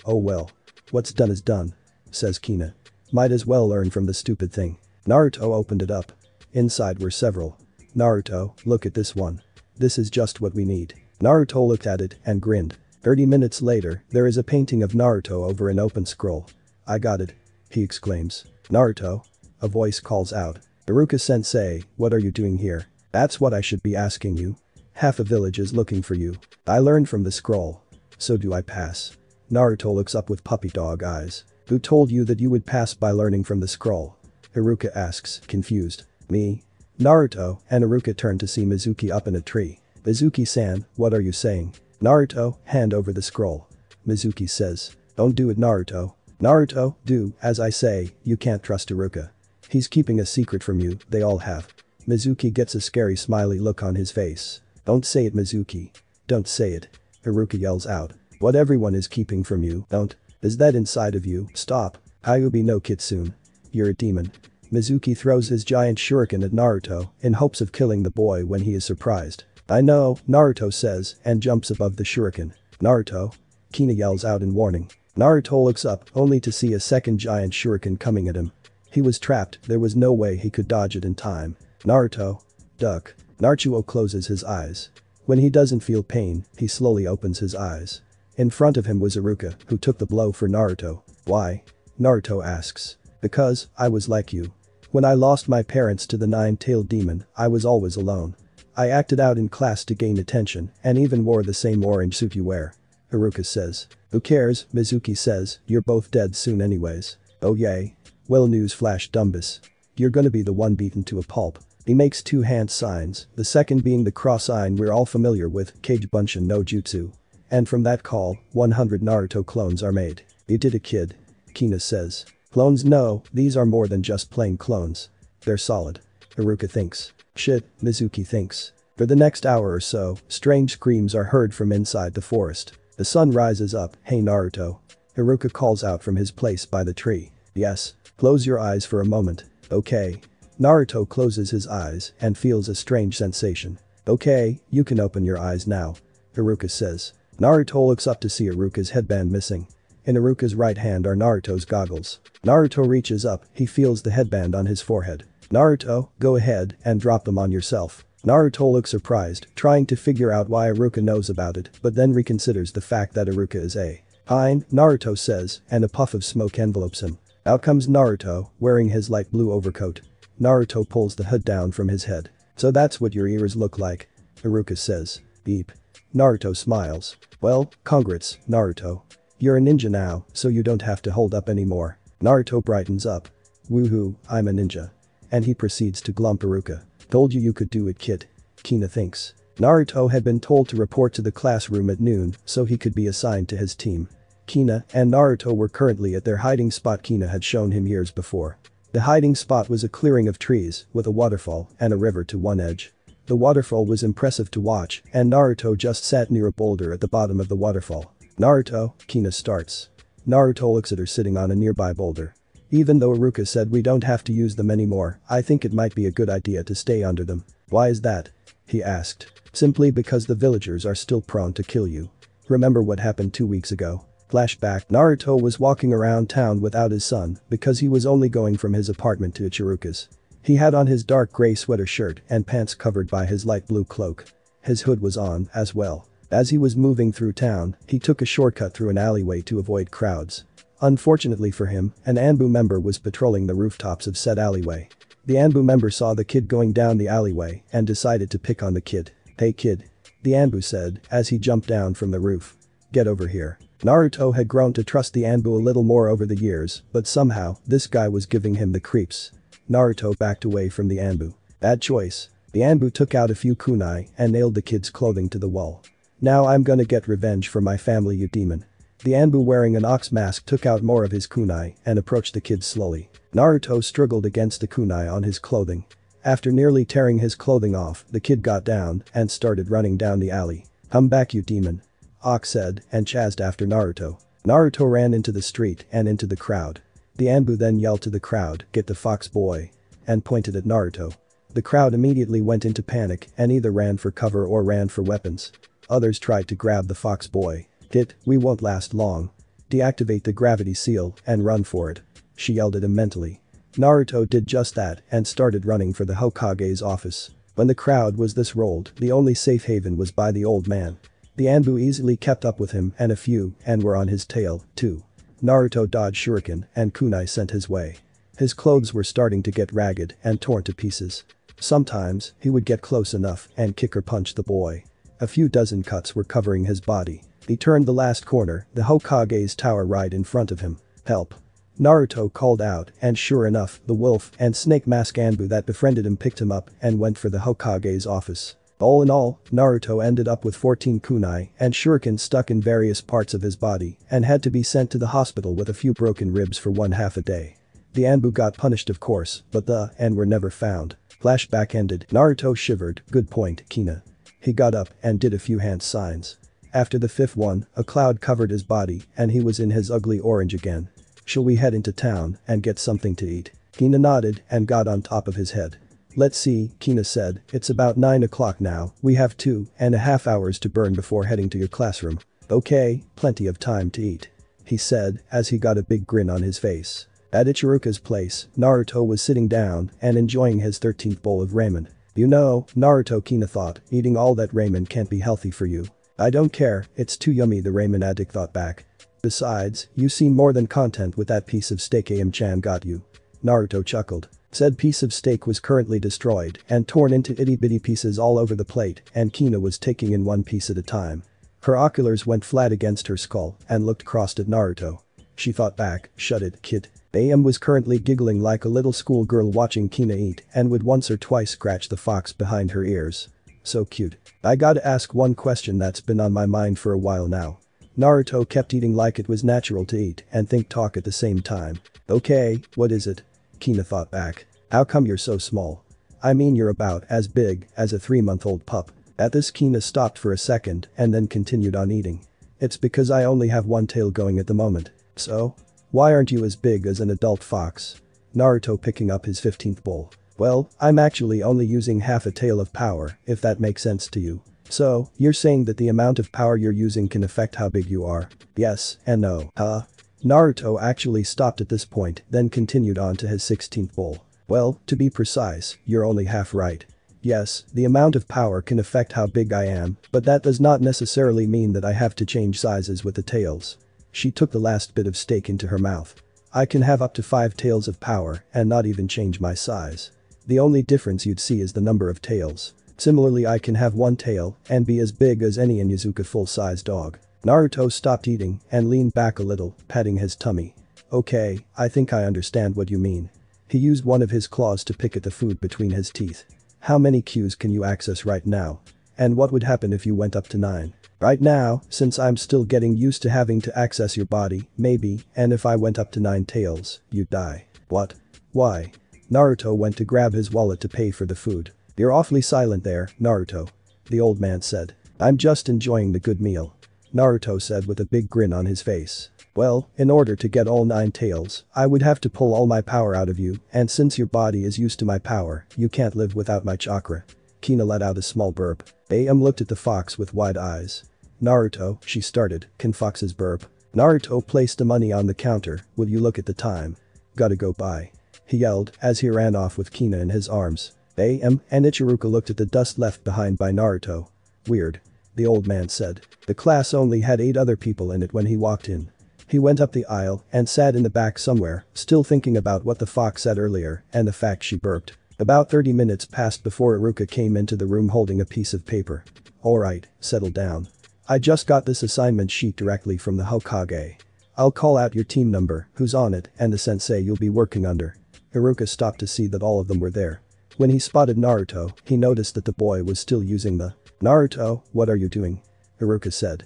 Oh well. "What's done is done," says Kina. "Might as well learn from the stupid thing." Naruto opened it up. Inside were several. "Naruto, look at this one. This is just what we need." Naruto looked at it and grinned. 30 minutes later, there is a painting of Naruto over an open scroll. "I got it," he exclaims. "Naruto?" A voice calls out. "Iruka-sensei, what are you doing here?" "That's what I should be asking you. Half a village is looking for you. I learned from the scroll. So do I pass?" Naruto looks up with puppy dog eyes. "Who told you that you would pass by learning from the scroll?" Iruka asks, confused. "Me?" Naruto and Iruka turn to see Mizuki up in a tree. "Mizuki-san, what are you saying?" "Naruto, hand over the scroll." Mizuki says. "Don't do it Naruto." "Naruto, do as I say, you can't trust Iruka. He's keeping a secret from you, they all have." Mizuki gets a scary smiley look on his face. "Don't say it Mizuki. Don't say it." Iruka yells out. "What everyone is keeping from you, don't. Is that inside of you? Stop. Ayubi no Kitsune. You're a demon." Mizuki throws his giant shuriken at Naruto in hopes of killing the boy when he is surprised. "I know," Naruto says and jumps above the shuriken. "Naruto?" Kina yells out in warning. Naruto looks up only to see a second giant shuriken coming at him. He was trapped, there was no way he could dodge it in time. "Naruto. Duck." Naruto closes his eyes. When he doesn't feel pain, he slowly opens his eyes. In front of him was Iruka, who took the blow for Naruto. "Why?" Naruto asks. "Because, I was like you. When I lost my parents to the nine-tailed demon, I was always alone. I acted out in class to gain attention and even wore the same orange suit you wear." Haruka says. Who cares, Mizuki says, you're both dead soon anyways. Oh yay. Well news flash Dumbus. You're gonna be the one beaten to a pulp. He makes two hand signs, the second being the cross sign we're all familiar with, Kage Bunshin no Jutsu. And from that call, 100 Naruto clones are made. You did it kid. Kina says. Clones no, these are more than just plain clones. They're solid. Haruka thinks. Shit, Mizuki thinks. For the next hour or so, strange screams are heard from inside the forest. The sun rises up, hey Naruto. Haruka calls out from his place by the tree. Yes. Close your eyes for a moment. Okay. Naruto closes his eyes and feels a strange sensation. Okay, you can open your eyes now. Haruka says. Naruto looks up to see Haruka's headband missing. In Haruka's right hand are Naruto's goggles. Naruto reaches up, he feels the headband on his forehead. Naruto, go ahead and drop them on yourself. Naruto looks surprised, trying to figure out why Haruka knows about it, but then reconsiders the fact that Haruka is a fine, Naruto says, and a puff of smoke envelopes him. Out comes Naruto, wearing his light blue overcoat. Naruto pulls the hood down from his head. So that's what your ears look like. Haruka says. Beep. Naruto smiles. Well, congrats, Naruto. You're a ninja now, so you don't have to hold up anymore. Naruto brightens up. Woohoo, I'm a ninja. And he proceeds to glump Haruka. Told you could do it kid. Kina thinks. Naruto had been told to report to the classroom at noon so he could be assigned to his team. Kina and Naruto were currently at their hiding spot Kina had shown him years before. The hiding spot was a clearing of trees with a waterfall and a river to one edge. The waterfall was impressive to watch and Naruto just sat near a boulder at the bottom of the waterfall. Naruto, Kina starts. Naruto looks at her sitting on a nearby boulder. Even though Haruka said we don't have to use them anymore, I think it might be a good idea to stay under them. Why is that? He asked. Simply because the villagers are still prone to kill you. Remember what happened 2 weeks ago? Flashback. Naruto was walking around town without his son because he was only going from his apartment to Ichiruka's. He had on his dark gray sweater shirt and pants covered by his light blue cloak. His hood was on as well. As he was moving through town, he took a shortcut through an alleyway to avoid crowds. Unfortunately for him, an Anbu member was patrolling the rooftops of said alleyway. The Anbu member saw the kid going down the alleyway and decided to pick on the kid. Hey kid. The Anbu said as he jumped down from the roof. Get over here. Naruto had grown to trust the Anbu a little more over the years, but somehow, this guy was giving him the creeps. Naruto backed away from the Anbu. Bad choice. The Anbu took out a few kunai and nailed the kid's clothing to the wall. Now I'm gonna get revenge for my family you demon. The Anbu wearing an ox mask took out more of his kunai and approached the kid slowly. Naruto struggled against the kunai on his clothing. After nearly tearing his clothing off, the kid got down and started running down the alley. Come back you demon. Ox said and chased after Naruto. Naruto ran into the street and into the crowd. The Anbu then yelled to the crowd, get the fox boy. And pointed at Naruto. The crowd immediately went into panic and either ran for cover or ran for weapons. Others tried to grab the fox boy. Kid, we won't last long. Deactivate the gravity seal and run for it. She yelled at him mentally. Naruto did just that and started running for the Hokage's office. When the crowd was this rolled, the only safe haven was by the old man. The Anbu easily kept up with him and a few and were on his tail, too. Naruto dodged shuriken and kunai sent his way. His clothes were starting to get ragged and torn to pieces. Sometimes, he would get close enough and kick or punch the boy. A few dozen cuts were covering his body. He turned the last corner, the Hokage's tower right in front of him. Help. Naruto called out and sure enough, the wolf and snake mask Anbu that befriended him picked him up and went for the Hokage's office. All in all, Naruto ended up with 14 kunai and shuriken stuck in various parts of his body and had to be sent to the hospital with a few broken ribs for 1/2 a day. The Anbu got punished of course, but the and were never found. Flashback ended. Naruto shivered, good point, Kina. He got up and did a few hand signs. After the 5th one, a cloud covered his body and he was in his ugly orange again. Shall we head into town and get something to eat? Kina nodded and got on top of his head. Let's see, Kina said, it's about 9 o'clock now, we have 2.5 hours to burn before heading to your classroom. Okay, plenty of time to eat. He said as he got a big grin on his face. At Ichiruka's place, Naruto was sitting down and enjoying his 13th bowl of ramen. You know, Naruto, Kina thought, eating all that ramen can't be healthy for you. I don't care, it's too yummy, the ramen addict thought back. Besides, you seem more than content with that piece of steak Am-chan got you. Naruto chuckled. Said piece of steak was currently destroyed and torn into itty bitty pieces all over the plate and Kina was taking in one piece at a time. Her oculars went flat against her skull and looked crossed at Naruto. She thought back, shut it, kid. AM was currently giggling like a little schoolgirl watching Kina eat and would once or twice scratch the fox behind her ears. So cute. I gotta ask one question that's been on my mind for a while now. Naruto kept eating like it was natural to eat and talk at the same time. Okay, what is it? Kina thought back. How come you're so small? I mean you're about as big as a 3-month-old pup. At this Kina stopped for a second and then continued on eating. It's because I only have one tail going at the moment. So? Why aren't you as big as an adult fox? Naruto picking up his 15th bowl. Well, I'm actually only using half a tail of power, if that makes sense to you. So, you're saying that the amount of power you're using can affect how big you are? Yes and no. Huh? Naruto actually stopped at this point, then continued on to his 16th bowl. Well, to be precise, you're only half right. Yes, the amount of power can affect how big I am, but that does not necessarily mean that I have to change sizes with the tails. She took the last bit of steak into her mouth. I can have up to 5 tails of power and not even change my size. The only difference you'd see is the number of tails. Similarly, I can have one tail and be as big as any Inyazuka full-size dog. Naruto stopped eating and leaned back a little, patting his tummy. Okay, I think I understand what you mean. He used one of his claws to pick at the food between his teeth. How many Qs can you access right now? And what would happen if you went up to 9? Right now, since I'm still getting used to having to access your body, maybe, and if I went up to 9 tails, you'd die. What? Why? Naruto went to grab his wallet to pay for the food. You're awfully silent there, Naruto. The old man said. I'm just enjoying the good meal. Naruto said with a big grin on his face. Well, in order to get all 9 tails, I would have to pull all my power out of you, and since your body is used to my power, you can't live without my chakra. Kina let out a small burp. AM looked at the fox with wide eyes. Naruto, she started, can foxes burp? Naruto placed the money on the counter. Will you look at the time? Gotta go by. He yelled as he ran off with Kina in his arms. AM and Ichiruka looked at the dust left behind by Naruto. Weird. The old man said. The class only had 8 other people in it when he walked in. He went up the aisle and sat in the back somewhere, still thinking about what the fox said earlier and the fact she burped. About 30 minutes passed before Iruka came into the room holding a piece of paper. Alright, settle down. I just got this assignment sheet directly from the Hokage. I'll call out your team number, who's on it, and the sensei you'll be working under. Iruka stopped to see that all of them were there. When he spotted Naruto, he noticed that the boy was still using the Naruto, what are you doing? Iruka said.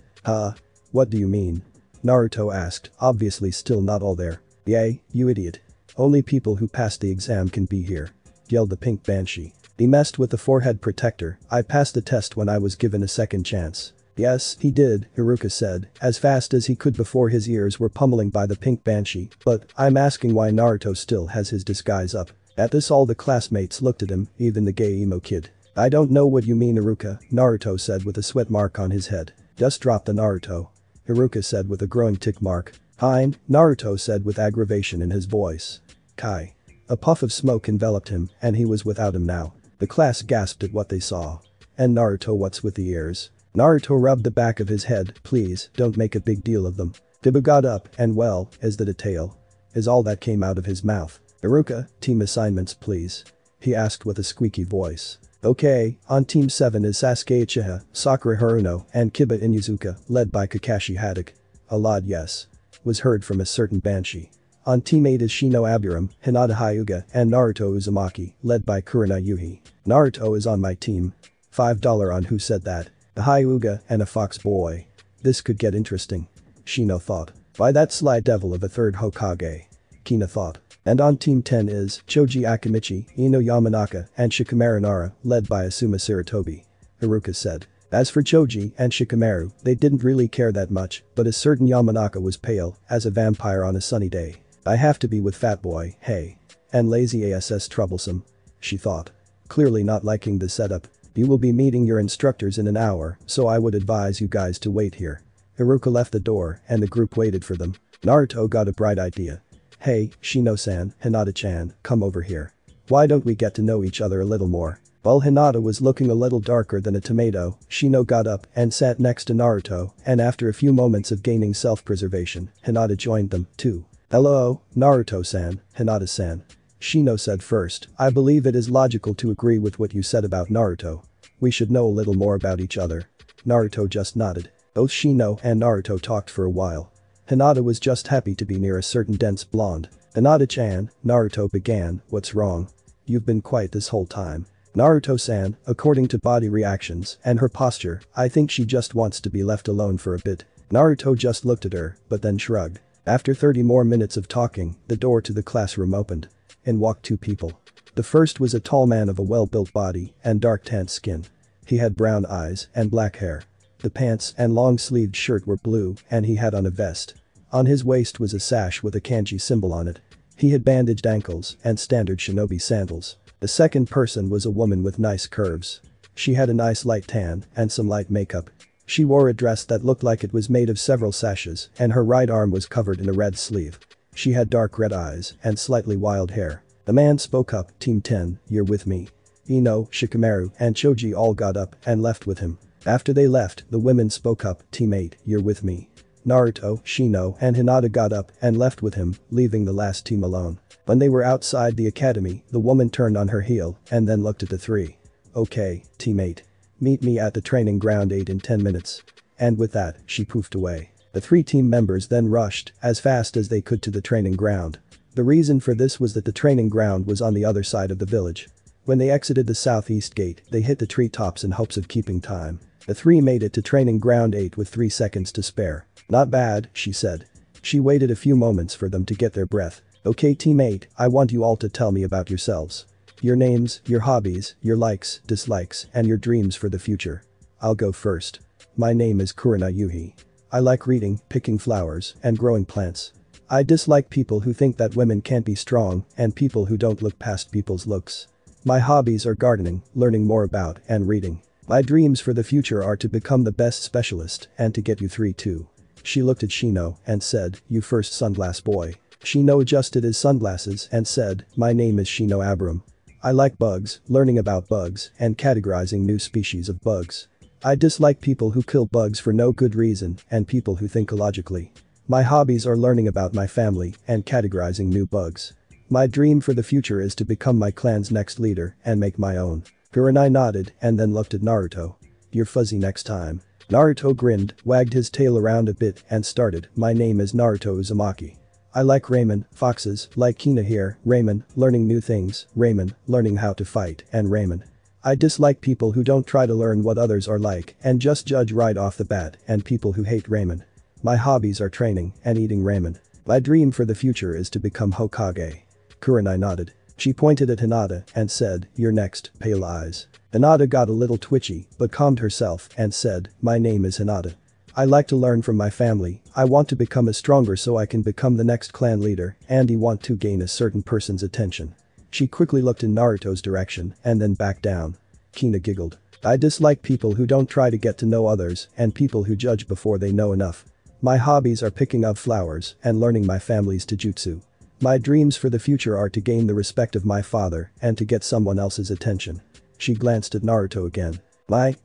What do you mean? Naruto asked, obviously still not all there. Yay, you idiot. Only people who passed the exam can be here. Yelled the pink banshee. He messed with the forehead protector. I passed the test when I was given a second chance. Yes, he did, Iruka said, as fast as he could before his ears were pummeling by the pink banshee, but I'm asking why Naruto still has his disguise up. At this all the classmates looked at him, even the gay emo kid. I don't know what you mean, Iruka, Naruto said with a sweat mark on his head. Just drop the Naruto. Iruka said with a growing tick mark. Hein, Naruto said with aggravation in his voice. Kai. A puff of smoke enveloped him, and he was without him now. The class gasped at what they saw. And Naruto, what's with the ears? Naruto rubbed the back of his head. Please, don't make a big deal of them. Diba got up, and well, is that a tail? Is all that came out of his mouth. Iruka, team assignments please. He asked with a squeaky voice. Okay, on Team 7 is Sasuke Uchiha, Sakura Haruno, and Kiba Inyazuka, led by Kakashi Hatake. A loud yes. Was heard from a certain banshee. On Team 8 is Shino Aburam, Hinata Hyuga, and Naruto Uzumaki, led by Kurina Yuhi. Naruto is on my team. $5 on who said that. A Hyuga and a fox boy. This could get interesting. Shino thought. By that sly devil of a third Hokage. Kina thought. And on Team 10 is Choji Akimichi, Ino Yamanaka, and Shikamaru Nara, led by Asuma Sarutobi. Iruka said. As for Choji and Shikamaru, they didn't really care that much, but a certain Yamanaka was pale as a vampire on a sunny day. I have to be with Fat Boy, hey. And lazy ass troublesome. She thought. Clearly not liking the setup. You will be meeting your instructors in an hour, so I would advise you guys to wait here. Iruka left the door and the group waited for them. Naruto got a bright idea. Hey, Shino-san, Hinata-chan, come over here. Why don't we get to know each other a little more? While Hinata was looking a little darker than a tomato, Shino got up and sat next to Naruto, and after a few moments of gaining self-preservation, Hinata joined them, too. Hello, Naruto-san, Hinata-san. Shino said first, I believe it is logical to agree with what you said about Naruto. We should know a little more about each other. Naruto just nodded. Both Shino and Naruto talked for a while. Hinata was just happy to be near a certain dense blonde. "Hinata-chan," Naruto began, "what's wrong? You've been quiet this whole time." "Naruto-san, according to body reactions and her posture, I think she just wants to be left alone for a bit." Naruto just looked at her, but then shrugged. After 30 more minutes of talking, the door to the classroom opened. In walked two people. The first was a tall man of a well-built body and dark tanned skin. He had brown eyes and black hair. The pants and long-sleeved shirt were blue and he had on a vest. On his waist was a sash with a kanji symbol on it. He had bandaged ankles and standard shinobi sandals. The second person was a woman with nice curves. She had a nice light tan and some light makeup. She wore a dress that looked like it was made of several sashes and her right arm was covered in a red sleeve. She had dark red eyes and slightly wild hair. The man spoke up, "Team 10, you're with me." Ino, Shikamaru, and Choji all got up and left with him. After they left, the women spoke up, "Team 8, you're with me." Naruto, Shino, and Hinata got up and left with him, leaving the last team alone. When they were outside the academy, the woman turned on her heel and then looked at the three. "Okay, Team 8. Meet me at the training ground 8 in 10 minutes. And with that, she poofed away. The three team members then rushed as fast as they could to the training ground. The reason for this was that the training ground was on the other side of the village. When they exited the southeast gate, they hit the treetops in hopes of keeping time. The three made it to training ground 8 with 3 seconds to spare. "Not bad," she said. She waited a few moments for them to get their breath. "Okay, Team 8, I want you all to tell me about yourselves. Your names, your hobbies, your likes, dislikes, and your dreams for the future. I'll go first. My name is Kurina Yuhi. I like reading, picking flowers, and growing plants. I dislike people who think that women can't be strong and people who don't look past people's looks. My hobbies are gardening, learning more about, and reading. My dreams for the future are to become the best specialist and to get you 3 too." She looked at Shino and said, "You first, sunglass boy." Shino adjusted his sunglasses and said, "My name is Shino Abram. I like bugs, learning about bugs, and categorizing new species of bugs. I dislike people who kill bugs for no good reason and people who think illogically. My hobbies are learning about my family and categorizing new bugs. My dream for the future is to become my clan's next leader and make my own." Kurenai nodded and then looked at Naruto. "You're fuzzy next time." Naruto grinned, wagged his tail around a bit and started, "My name is Naruto Uzumaki. I like ramen, foxes, like Kina here, ramen, learning new things, ramen, learning how to fight, and ramen. I dislike people who don't try to learn what others are like and just judge right off the bat and people who hate ramen. My hobbies are training and eating ramen. My dream for the future is to become Hokage." Kurenai nodded. She pointed at Hinata and said, "You're next, pale eyes." Hinata got a little twitchy but calmed herself and said, "My name is Hinata. I like to learn from my family, I want to become stronger so I can become the next clan leader and I want to gain a certain person's attention." She quickly looked in Naruto's direction and then backed down. Kina giggled. "I dislike people who don't try to get to know others and people who judge before they know enough. My hobbies are picking up flowers and learning my family's taijutsu. My dreams for the future are to gain the respect of my father and to get someone else's attention." She glanced at Naruto again. My,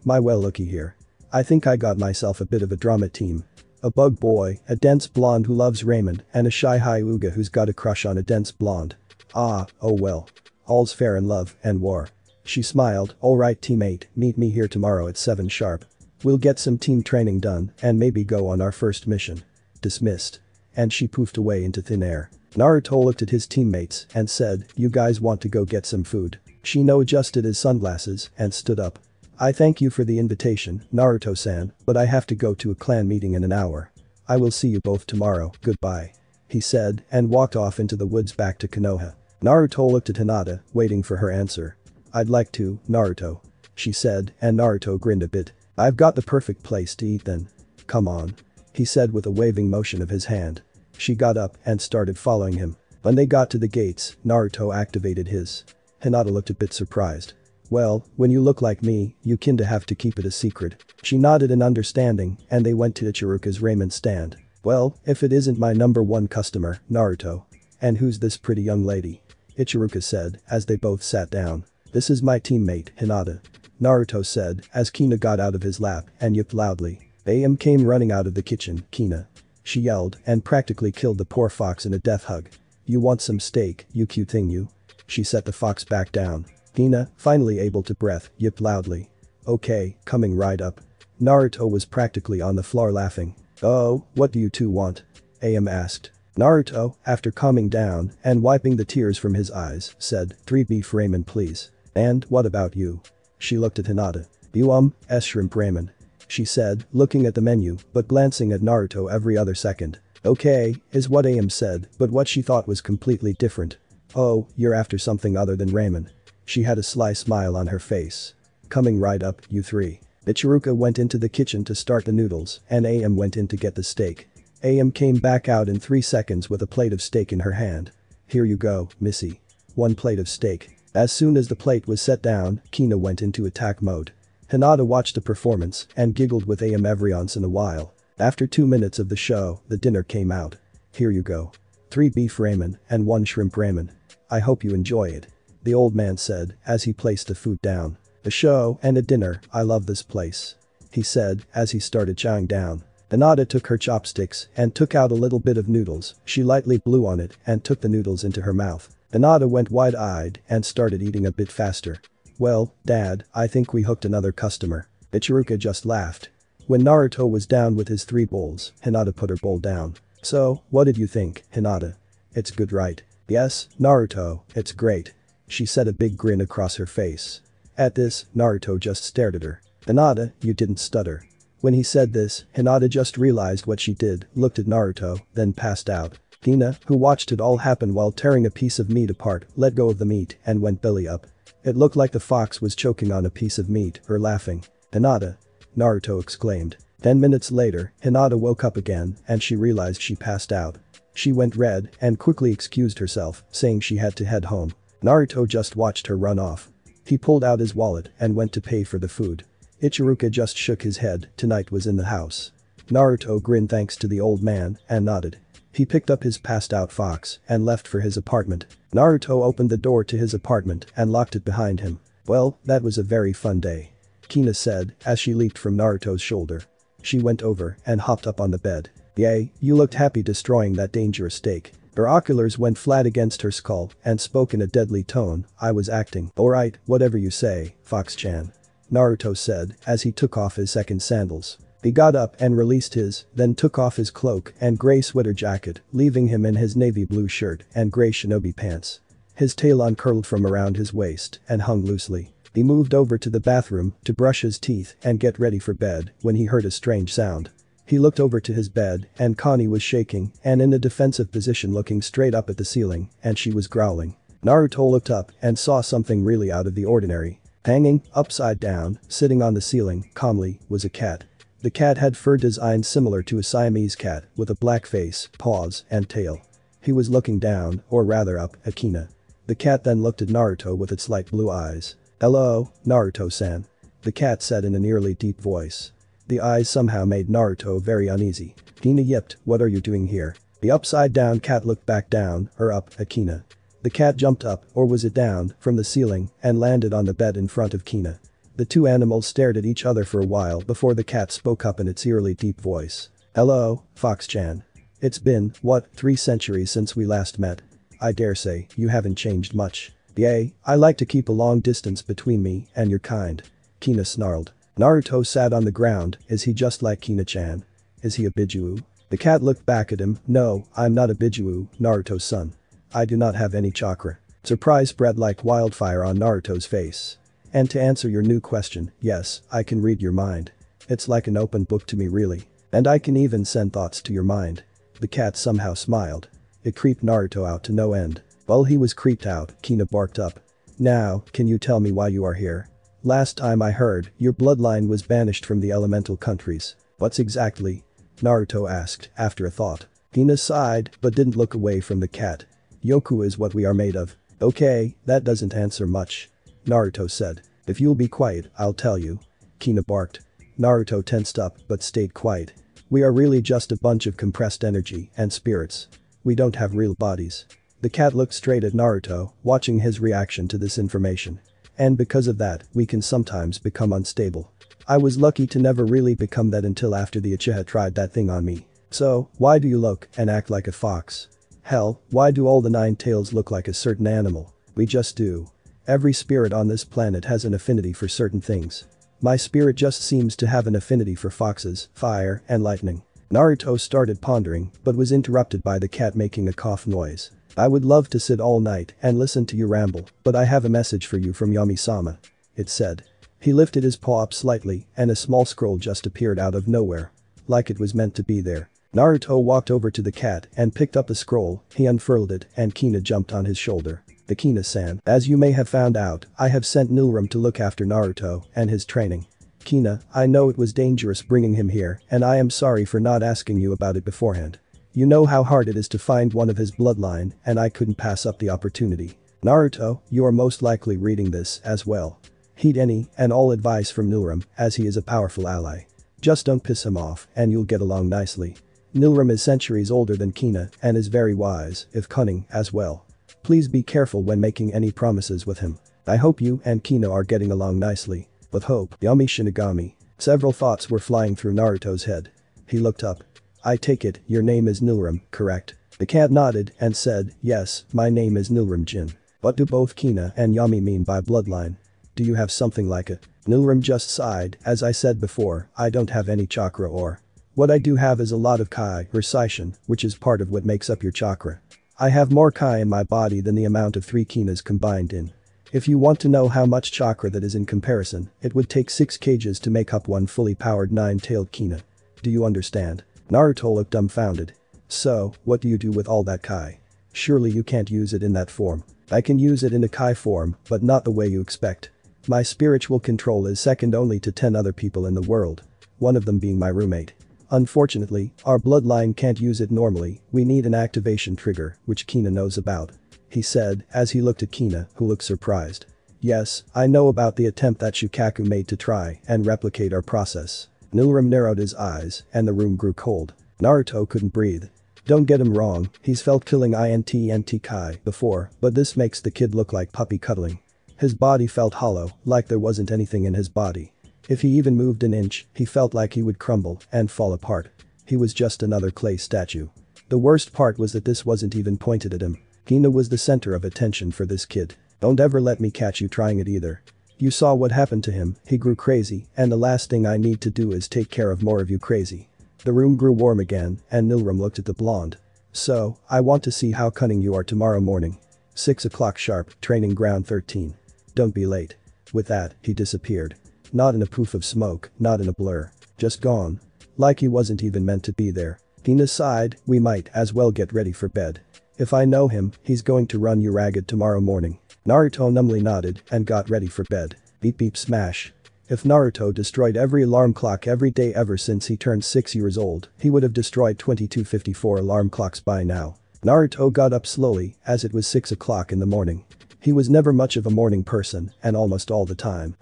well looky here. I think I got myself a bit of a drama team. A bug boy, a dense blonde who loves ramen, and a shy hyuga who's got a crush on a dense blonde. Oh well. All's fair in love and war." She smiled, "Alright Team 8, meet me here tomorrow at 7 sharp. We'll get some team training done and maybe go on our first mission." Dismissed. And she poofed away into thin air. Naruto looked at his teammates and said, "You guys want to go get some food?" Shino adjusted his sunglasses and stood up. "I thank you for the invitation, Naruto-san, but I have to go to a clan meeting in an hour. I will see you both tomorrow, goodbye," he said and walked off into the woods back to Konoha. Naruto looked at Hinata, waiting for her answer. "I'd like to, Naruto," she said and Naruto grinned a bit. "I've got the perfect place to eat then. Come on," he said with a waving motion of his hand. She got up and started following him. When they got to the gates, Naruto activated his. Hinata looked a bit surprised. "Well, when you look like me, you kinda have to keep it a secret." She nodded in understanding and they went to Ichiruka's ramen stand. "Well, if it isn't my number 1 customer, Naruto. And who's this pretty young lady?" Ichiruka said as they both sat down. "This is my teammate, Hinata," Naruto said as Kina got out of his lap and yipped loudly. Am came running out of the kitchen, "Kina," she yelled and practically killed the poor fox in a death hug. "You want some steak, you cute thing you?" She set the fox back down. Kina, finally able to breath, yipped loudly. "Okay, coming right up." Naruto was practically on the floor laughing. "Oh, what do you two want?" AM asked. Naruto, after calming down and wiping the tears from his eyes, said, "3 beef ramen please. And what about you?" She looked at Hinata. "You shrimp ramen," she said, looking at the menu but glancing at Naruto every other second. "Okay," is what AM said, but what she thought was completely different. "Oh, you're after something other than ramen." She had a sly smile on her face. "Coming right up, you three." Ichiruka went into the kitchen to start the noodles and AM went in to get the steak. AM came back out in 3 seconds with a plate of steak in her hand. "Here you go, Missy. 1 plate of steak." As soon as the plate was set down, Kina went into attack mode. Hinata watched the performance and giggled with AM every once in a while. After 2 minutes of the show, the dinner came out. "Here you go. 3 beef ramen and 1 shrimp ramen. I hope you enjoy it," the old man said as he placed the food down. "A show and a dinner, I love this place," he said as he started chowing down. Hinata took her chopsticks and took out a little bit of noodles. She lightly blew on it and took the noodles into her mouth. Hinata went wide-eyed and started eating a bit faster. "Well, Dad, I think we hooked another customer." Ichiruka just laughed. When Naruto was down with his 3 bowls, Hinata put her bowl down. "So, what did you think, Hinata? It's good, right?" "Yes, Naruto, it's great." She said, a big grin across her face. At this, Naruto just stared at her. "Hinata, you didn't stutter." When he said this, Hinata just realized what she did, looked at Naruto, then passed out. Kina, who watched it all happen while tearing a piece of meat apart, let go of the meat and went belly up. It looked like the fox was choking on a piece of meat or laughing. "Hinata!" Naruto exclaimed. 10 minutes later, Hinata woke up again and she realized she passed out. She went red and quickly excused herself, saying she had to head home. Naruto just watched her run off. He pulled out his wallet and went to pay for the food. Ichiruka just shook his head, tonight was in the house. Naruto grinned thanks to the old man and nodded. He picked up his passed out fox and left for his apartment. Naruto opened the door to his apartment and locked it behind him. "Well, that was a very fun day," Kina said as she leaped from Naruto's shoulder. She went over and hopped up on the bed. "Yay, you looked happy destroying that dangerous steak." Her oculars went flat against her skull and spoke in a deadly tone. "I was acting." "Alright, whatever you say, Fox-chan," Naruto said as he took off his second sandals. He got up and released his, then took off his cloak and grey sweater jacket, leaving him in his navy blue shirt and grey shinobi pants. His tail uncurled from around his waist and hung loosely. He moved over to the bathroom to brush his teeth and get ready for bed when he heard a strange sound. He looked over to his bed and Connie was shaking and in a defensive position looking straight up at the ceiling and she was growling. Naruto looked up and saw something really out of the ordinary. Hanging, upside down, sitting on the ceiling, calmly, was a cat. The cat had fur design similar to a Siamese cat with a black face, paws, and tail. He was looking down, or rather up, at Kina. The cat then looked at Naruto with its light blue eyes. "Hello, Naruto-san," the cat said in an eerily deep voice. The eyes somehow made Naruto very uneasy. Kina yipped, "What are you doing here?" The upside-down cat looked back down, or up, at Kina. The cat jumped up, or was it down, from the ceiling and landed on the bed in front of Kina. The two animals stared at each other for a while before the cat spoke up in its eerily deep voice. "Hello, Fox-chan. It's been, 3 centuries since we last met. I dare say you haven't changed much." "Yay, I like to keep a long distance between me and your kind," Kina snarled. Naruto sat on the ground. Is he just like Kina-chan? Is he a Bijuu? The cat looked back at him. "No, I'm not a Bijuu, Naruto-san. I do not have any chakra." Surprise spread like wildfire on Naruto's face. "And to answer your new question, yes, I can read your mind. It's like an open book to me really. And I can even send thoughts to your mind." The cat somehow smiled. It creeped Naruto out to no end. While he was creeped out, Kina barked up. "Now, can you tell me why you are here? Last time I heard, your bloodline was banished from the elemental countries. What's exactly?" Naruto asked, after a thought. Kina sighed, but didn't look away from the cat. "Yoku is what we are made of." "Okay, that doesn't answer much," Naruto said. "If you'll be quiet, I'll tell you." Kina barked. Naruto tensed up but stayed quiet. "We are really just a bunch of compressed energy and spirits. We don't have real bodies." The cat looked straight at Naruto, watching his reaction to this information. "And because of that, we can sometimes become unstable. I was lucky to never really become that until after the Uchiha tried that thing on me. So, why do you look and act like a fox? Hell, why do all the 9 tails look like a certain animal? We just do. Every spirit on this planet has an affinity for certain things. My spirit just seems to have an affinity for foxes, fire, and lightning. Naruto started pondering, but was interrupted by the cat making a cough noise. I would love to sit all night and listen to you ramble, but I have a message for you from Yami-sama. It said. He lifted his paw up slightly and a small scroll just appeared out of nowhere. Like it was meant to be there. Naruto walked over to the cat and picked up the scroll, he unfurled it and Kina jumped on his shoulder. The Kina-san, as you may have found out, I have sent Nilram to look after Naruto and his training. Kina, I know it was dangerous bringing him here and I am sorry for not asking you about it beforehand. You know how hard it is to find one of his bloodline and I couldn't pass up the opportunity. Naruto, you are most likely reading this as well. Heed any and all advice from Nilram as he is a powerful ally. Just don't piss him off and you'll get along nicely. Nilram is centuries older than Kina and is very wise, if cunning, as well. Please be careful when making any promises with him. I hope you and Kina are getting along nicely. With hope, Yami Shinigami. Several thoughts were flying through Naruto's head. He looked up. I take it, your name is Nilram, correct? The cat nodded and said, yes, my name is Nilram Jin. What do both Kina and Yami mean by bloodline? Do you have something like it? Nilram just sighed, as I said before, I don't have any chakra or. What I do have is a lot of kai, or Saishin, which is part of what makes up your chakra. I have more kai in my body than the amount of 3 Kinas combined in. If you want to know how much chakra that is in comparison, it would take 6 cages to make up one fully powered 9-tailed Kina. Do you understand? Naruto looked dumbfounded. So, what do you do with all that kai? Surely you can't use it in that form. I can use it in a kai form, but not the way you expect. My spiritual control is second only to 10 other people in the world. One of them being my roommate. Unfortunately, our bloodline can't use it normally, we need an activation trigger, which Kina knows about. He said, as he looked at Kina, who looked surprised. Yes, I know about the attempt that Shukaku made to try and replicate our process. Nilram narrowed his eyes, and the room grew cold. Naruto couldn't breathe. Don't get him wrong, he's felt killing INT Kai before, but this makes the kid look like puppy cuddling. His body felt hollow, like there wasn't anything in his body. If he even moved an inch, he felt like he would crumble and fall apart. He was just another clay statue. The worst part was that this wasn't even pointed at him. Kina was the center of attention for this kid. Don't ever let me catch you trying it either. You saw what happened to him, he grew crazy, and the last thing I need to do is take care of more of you crazy. The room grew warm again, and Nilram looked at the blonde. So, I want to see how cunning you are tomorrow morning. 6 o'clock sharp, training ground 13. Don't be late. With that, he disappeared. Not in a poof of smoke, not in a blur. Just gone. Like he wasn't even meant to be there. Kina sighed, we might as well get ready for bed. If I know him, he's going to run you ragged tomorrow morning. Naruto numbly nodded and got ready for bed. Beep beep smash. If Naruto destroyed every alarm clock every day ever since he turned 6 years old, he would have destroyed 2254 alarm clocks by now. Naruto got up slowly, as it was 6 o'clock in the morning. He was never much of a morning person, and almost all the time,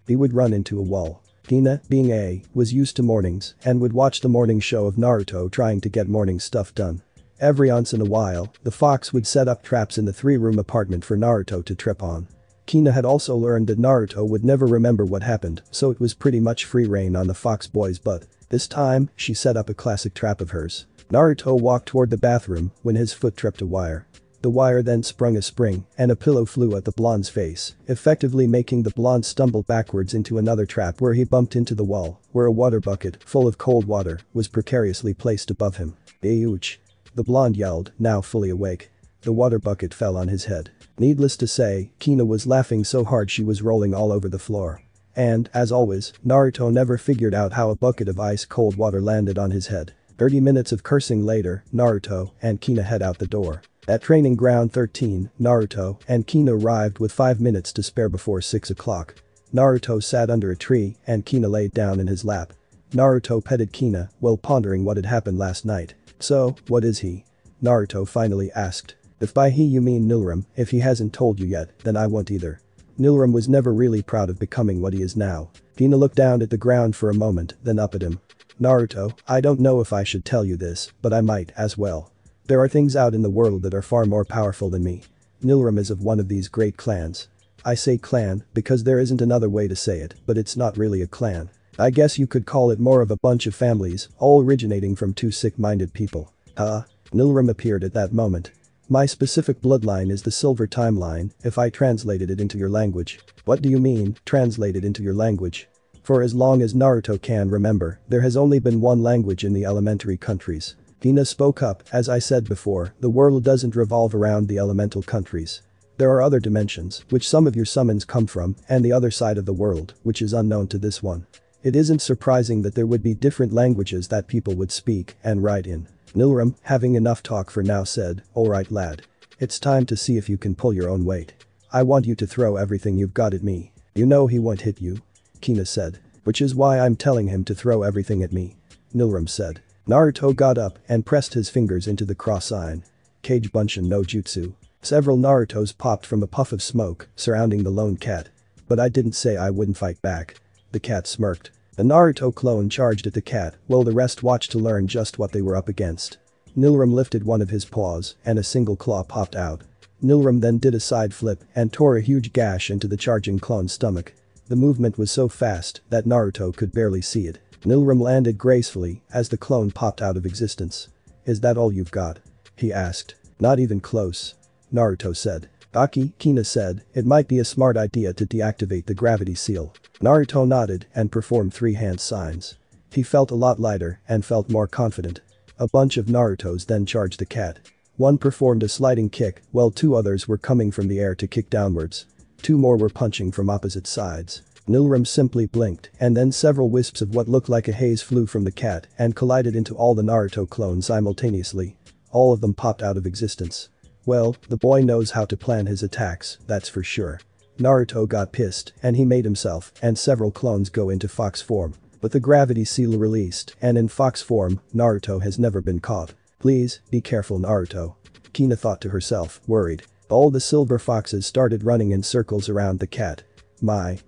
he would run into a wall. Kina, being was used to mornings and would watch the morning show of Naruto trying to get morning stuff done. Every once in a while, the fox would set up traps in the 3-room apartment for Naruto to trip on. Kina had also learned that Naruto would never remember what happened, so it was pretty much free reign on the fox boy's butt. This time, she set up a classic trap of hers. Naruto walked toward the bathroom when his foot tripped a wire. The wire then sprung a spring, and a pillow flew at the blonde's face, effectively making the blonde stumble backwards into another trap where he bumped into the wall, where a water bucket, full of cold water, was precariously placed above him. Ouch. The blonde yelled, now fully awake. The water bucket fell on his head. Needless to say, Kina was laughing so hard she was rolling all over the floor. And, as always, Naruto never figured out how a bucket of ice-cold water landed on his head. 30 minutes of cursing later, Naruto and Kina head out the door. At training ground 13, Naruto and Kina arrived with 5 minutes to spare before 6 o'clock. Naruto sat under a tree and Kina laid down in his lap. Naruto petted Kina while pondering what had happened last night. So, what is he? Naruto finally asked. If by he you mean Nilram, if he hasn't told you yet, then I won't either. Nilram was never really proud of becoming what he is now. Kina looked down at the ground for a moment, then up at him. Naruto, I don't know if I should tell you this, but I might as well. There are things out in the world that are far more powerful than me. Nilram is of one of these great clans. I say clan because there isn't another way to say it, but it's not really a clan. I guess you could call it more of a bunch of families, all originating from 2 sick-minded people. Nilram appeared at that moment. My specific bloodline is the silver timeline, if I translated it into your language. What do you mean, translated into your language? For as long as Naruto can remember, there has only been one language in the elementary countries. Hina spoke up, as I said before, the world doesn't revolve around the elemental countries. There are other dimensions, which some of your summons come from, and the other side of the world, which is unknown to this one. It isn't surprising that there would be different languages that people would speak and write in. Nilram, having enough talk for now, said, "Alright lad. It's time to see if you can pull your own weight. I want you to throw everything you've got at me. You know he won't hit you," Kina said. "Which is why I'm telling him to throw everything at me," Nilram said. Naruto got up and pressed his fingers into the cross sign. Kage Bunshin no Jutsu. Several Narutos popped from a puff of smoke surrounding the lone cat. "But I didn't say I wouldn't fight back." The cat smirked. The Naruto clone charged at the cat while the rest watched to learn just what they were up against. Nilram lifted one of his paws and a single claw popped out. Nilram then did a side flip and tore a huge gash into the charging clone's stomach. The movement was so fast that Naruto could barely see it. Nilram landed gracefully as the clone popped out of existence. "Is that all you've got?" he asked. "Not even close," Naruto said. "Aki," Kina said, "it might be a smart idea to deactivate the gravity seal." Naruto nodded and performed 3 hand signs. He felt a lot lighter and felt more confident. A bunch of Narutos then charged the cat. One performed a sliding kick while 2 others were coming from the air to kick downwards. 2 more were punching from opposite sides. Nilram simply blinked and then several wisps of what looked like a haze flew from the cat and collided into all the Naruto clones simultaneously. All of them popped out of existence. Well, the boy knows how to plan his attacks, that's for sure. Naruto got pissed and he made himself and several clones go into fox form. But the gravity seal released and in fox form, Naruto has never been caught. "Please, be careful Naruto," Kina thought to herself, worried. All the silver foxes started running in circles around the cat. My.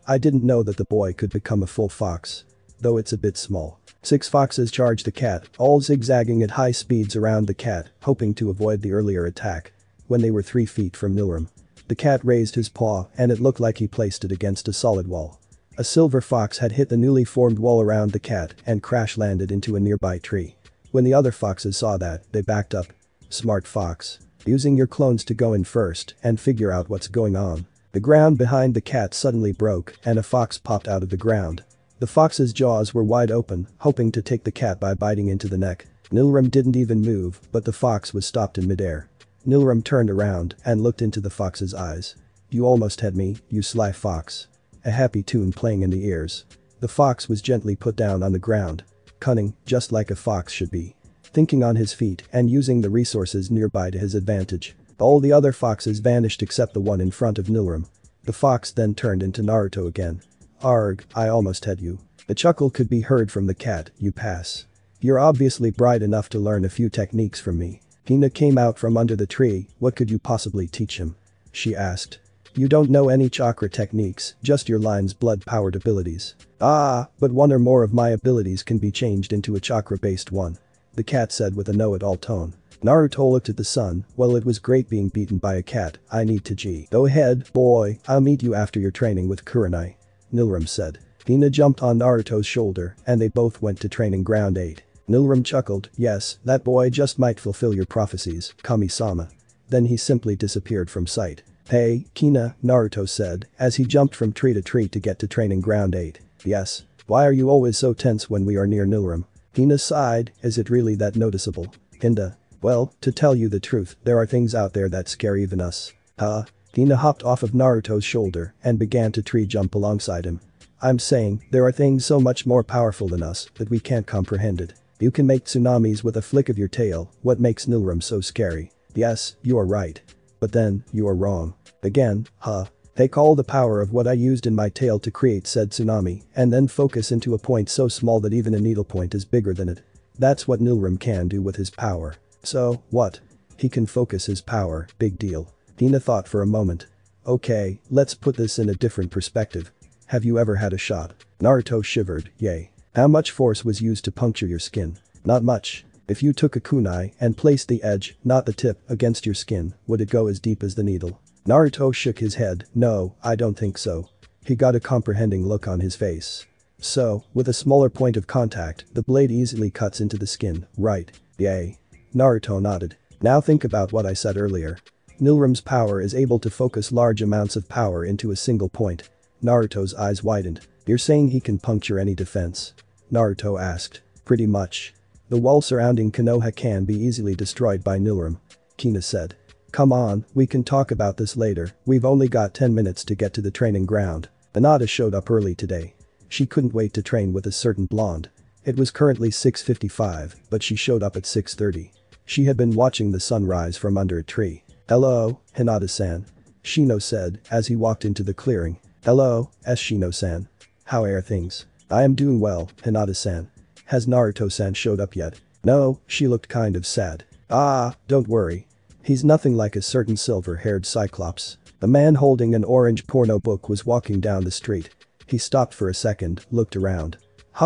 I didn't know that the boy could become a full fox. Though it's a bit small. 6 foxes charged the cat, all zigzagging at high speeds around the cat, hoping to avoid the earlier attack. When they were 3 feet from Nilram, the cat raised his paw and it looked like he placed it against a solid wall. A silver fox had hit the newly formed wall around the cat and crash landed into a nearby tree. When the other foxes saw that, they backed up. Smart fox. Using your clones to go in first and figure out what's going on. The ground behind the cat suddenly broke and a fox popped out of the ground. The fox's jaws were wide open, hoping to take the cat by biting into the neck. Nilram didn't even move, but the fox was stopped in midair. Nilram turned around and looked into the fox's eyes. "You almost had me, you sly fox." A happy tune playing in the ears. The fox was gently put down on the ground. Cunning, just like a fox should be. Thinking on his feet and using the resources nearby to his advantage. All the other foxes vanished except the one in front of Nilram. The fox then turned into Naruto again. "Arg, I almost had you." The chuckle could be heard from the cat, "You pass. You're obviously bright enough to learn a few techniques from me." Hina came out from under the tree. "What could you possibly teach him?" she asked. "You don't know any chakra techniques, just your line's blood-powered abilities." "Ah, but one or more of my abilities can be changed into a chakra-based one," the cat said with a know-it-all tone. Naruto looked at the sun. "Well, it was great being beaten by a cat. I need to go ahead, boy, I'll meet you after your training with Kurenai," Nilram said. Hina jumped on Naruto's shoulder and they both went to training ground 8. Nilram chuckled, "Yes, that boy just might fulfill your prophecies, Kami-sama." Then he simply disappeared from sight. "Hey, Kina," Naruto said as he jumped from tree to tree to get to training ground 8. "Yes. Why are you always so tense when we are near Nilram?" Hina sighed, "Is it really that noticeable?" Hinda. "Well, to tell you the truth, there are things out there that scare even us." "Huh?" Hina hopped off of Naruto's shoulder and began to tree jump alongside him. "I'm saying, there are things so much more powerful than us that we can't comprehend it. You can make tsunamis with a flick of your tail, what makes Nilram so scary?" "Yes, you are right. But then, you are wrong." "Again, huh? Take all the power of what I used in my tail to create said tsunami and then focus into a point so small that even a needlepoint is bigger than it. That's what Nilram can do with his power." "So, what?" "He can focus his power, big deal." Hina thought for a moment. "Okay, let's put this in a different perspective. Have you ever had a shot?" Naruto shivered, "Yay. How much force was used to puncture your skin?" "Not much. If you took a kunai and placed the edge, not the tip, against your skin, would it go as deep as the needle?" Naruto shook his head. "No, I don't think so." He got a comprehending look on his face. "So, with a smaller point of contact, the blade easily cuts into the skin, right?" "Yay." Naruto nodded. "Now think about what I said earlier. Nilram's power is able to focus large amounts of power into a single point." Naruto's eyes widened. You're saying he can puncture any defense? Naruto asked. Pretty much. The wall surrounding Konoha can be easily destroyed by Nilram. Kina said. Come on, we can talk about this later, we've only got 10 minutes to get to the training ground. Hinata showed up early today. She couldn't wait to train with a certain blonde. It was currently 6:55, but she showed up at 6:30. She had been watching the sun rise from under a tree. Hello, Hinata-san. Shino said as he walked into the clearing. Hello, Shino-san. How are things? I am doing well, Hinata-san. Has Naruto-san showed up yet? No, she looked kind of sad. Ah, don't worry. He's nothing like a certain silver-haired cyclops. The man holding an orange porno book was walking down the street. He stopped for a second, looked around.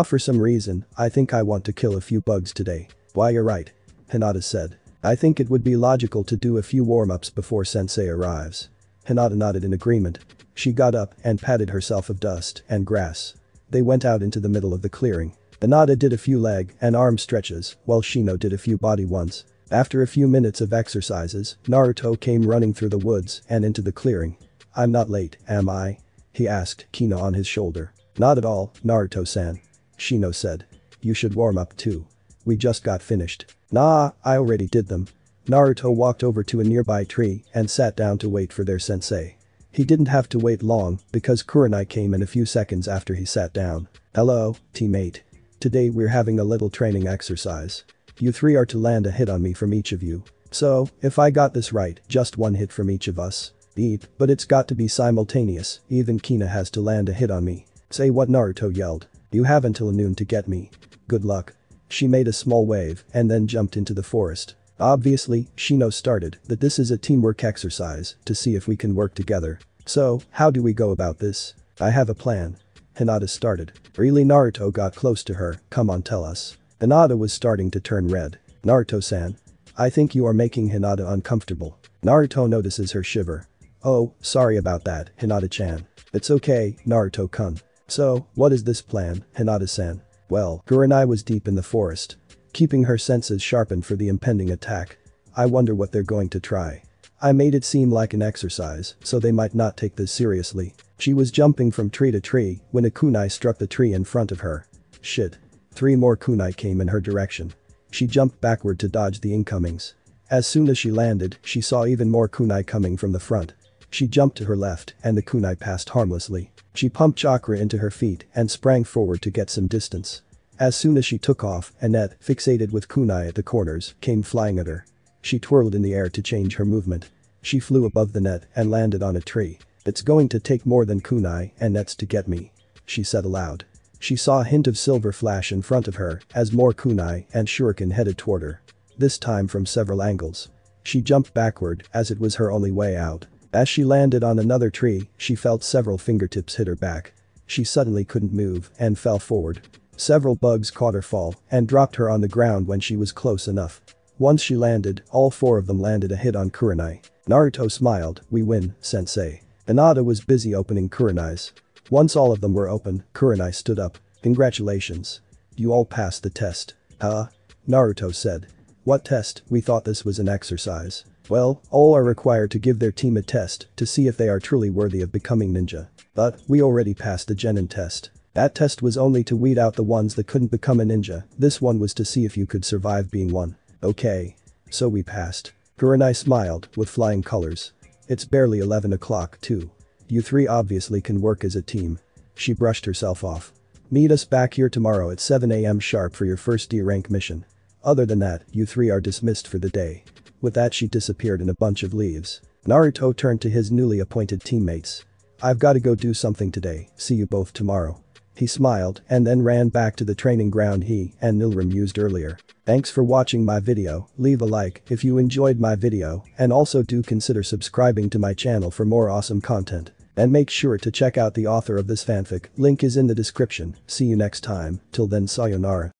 For some reason, I think I want to kill a few bugs today. Why, you're right. Hinata said. I think it would be logical to do a few warm-ups before sensei arrives. Hinata nodded in agreement. She got up and patted herself of dust and grass. They went out into the middle of the clearing. Hinata did a few leg and arm stretches, while Shino did a few body ones. After a few minutes of exercises, Naruto came running through the woods and into the clearing. I'm not late, am I? He asked, Kina on his shoulder. Not at all, Naruto-san. Shino said. You should warm up too. We just got finished. Nah, I already did them. Naruto walked over to a nearby tree and sat down to wait for their sensei. He didn't have to wait long because Kurenai came in a few seconds after he sat down. Hello, teammate. Today we're having a little training exercise. You three are to land a hit on me from each of you. So, if I got this right, just one hit from each of us. Eep, but it's got to be simultaneous, even Kina has to land a hit on me. Say what, Naruto yelled. You have until noon to get me. Good luck. She made a small wave and then jumped into the forest. Obviously, Shino started that this is a teamwork exercise to see if we can work together. So, how do we go about this? I have a plan. Hinata started. Really? Naruto got close to her. Come on, tell us. Hinata was starting to turn red. Naruto-san. I think you are making Hinata uncomfortable. Naruto notices her shiver. Oh, sorry about that, Hinata-chan. It's okay, Naruto-kun. So, what is this plan, Hinata-san? Well, Kurenai was deep in the forest, keeping her senses sharpened for the impending attack. I wonder what they're going to try. I made it seem like an exercise, so they might not take this seriously. She was jumping from tree to tree when a kunai struck the tree in front of her. Shit. 3 more kunai came in her direction. She jumped backward to dodge the incomings. As soon as she landed, she saw even more kunai coming from the front. She jumped to her left and the kunai passed harmlessly. She pumped chakra into her feet and sprang forward to get some distance. As soon as she took off, a net, fixated with kunai at the corners, came flying at her. She twirled in the air to change her movement. She flew above the net and landed on a tree. It's going to take more than kunai and nets to get me. She said aloud. She saw a hint of silver flash in front of her as more kunai and shuriken headed toward her. This time from several angles. She jumped backward as it was her only way out. As she landed on another tree, she felt several fingertips hit her back. She suddenly couldn't move and fell forward. Several bugs caught her fall and dropped her on the ground when she was close enough. Once she landed, all 4 of them landed a hit on Kurenai. Naruto smiled. We win, sensei. Hinata was busy opening Kurenai's. Once all of them were open, Kurenai stood up. Congratulations. You all passed the test. Huh? Naruto said. What test? We thought this was an exercise. Well, all are required to give their team a test to see if they are truly worthy of becoming ninja. But, we already passed the genin test. That test was only to weed out the ones that couldn't become a ninja, this one was to see if you could survive being one. Okay. So we passed. Kurenai smiled, with flying colors. It's barely 11 o'clock too. You 3 obviously can work as a team. She brushed herself off. Meet us back here tomorrow at 7 AM sharp for your first D rank mission. Other than that, you 3 are dismissed for the day. With that she disappeared in a bunch of leaves. Naruto turned to his newly appointed teammates. I've gotta go do something today, see you both tomorrow. He smiled and then ran back to the training ground he and Nilram used earlier. Thanks for watching my video, leave a like if you enjoyed my video and also do consider subscribing to my channel for more awesome content. And make sure to check out the author of this fanfic, link is in the description, see you next time, till then sayonara.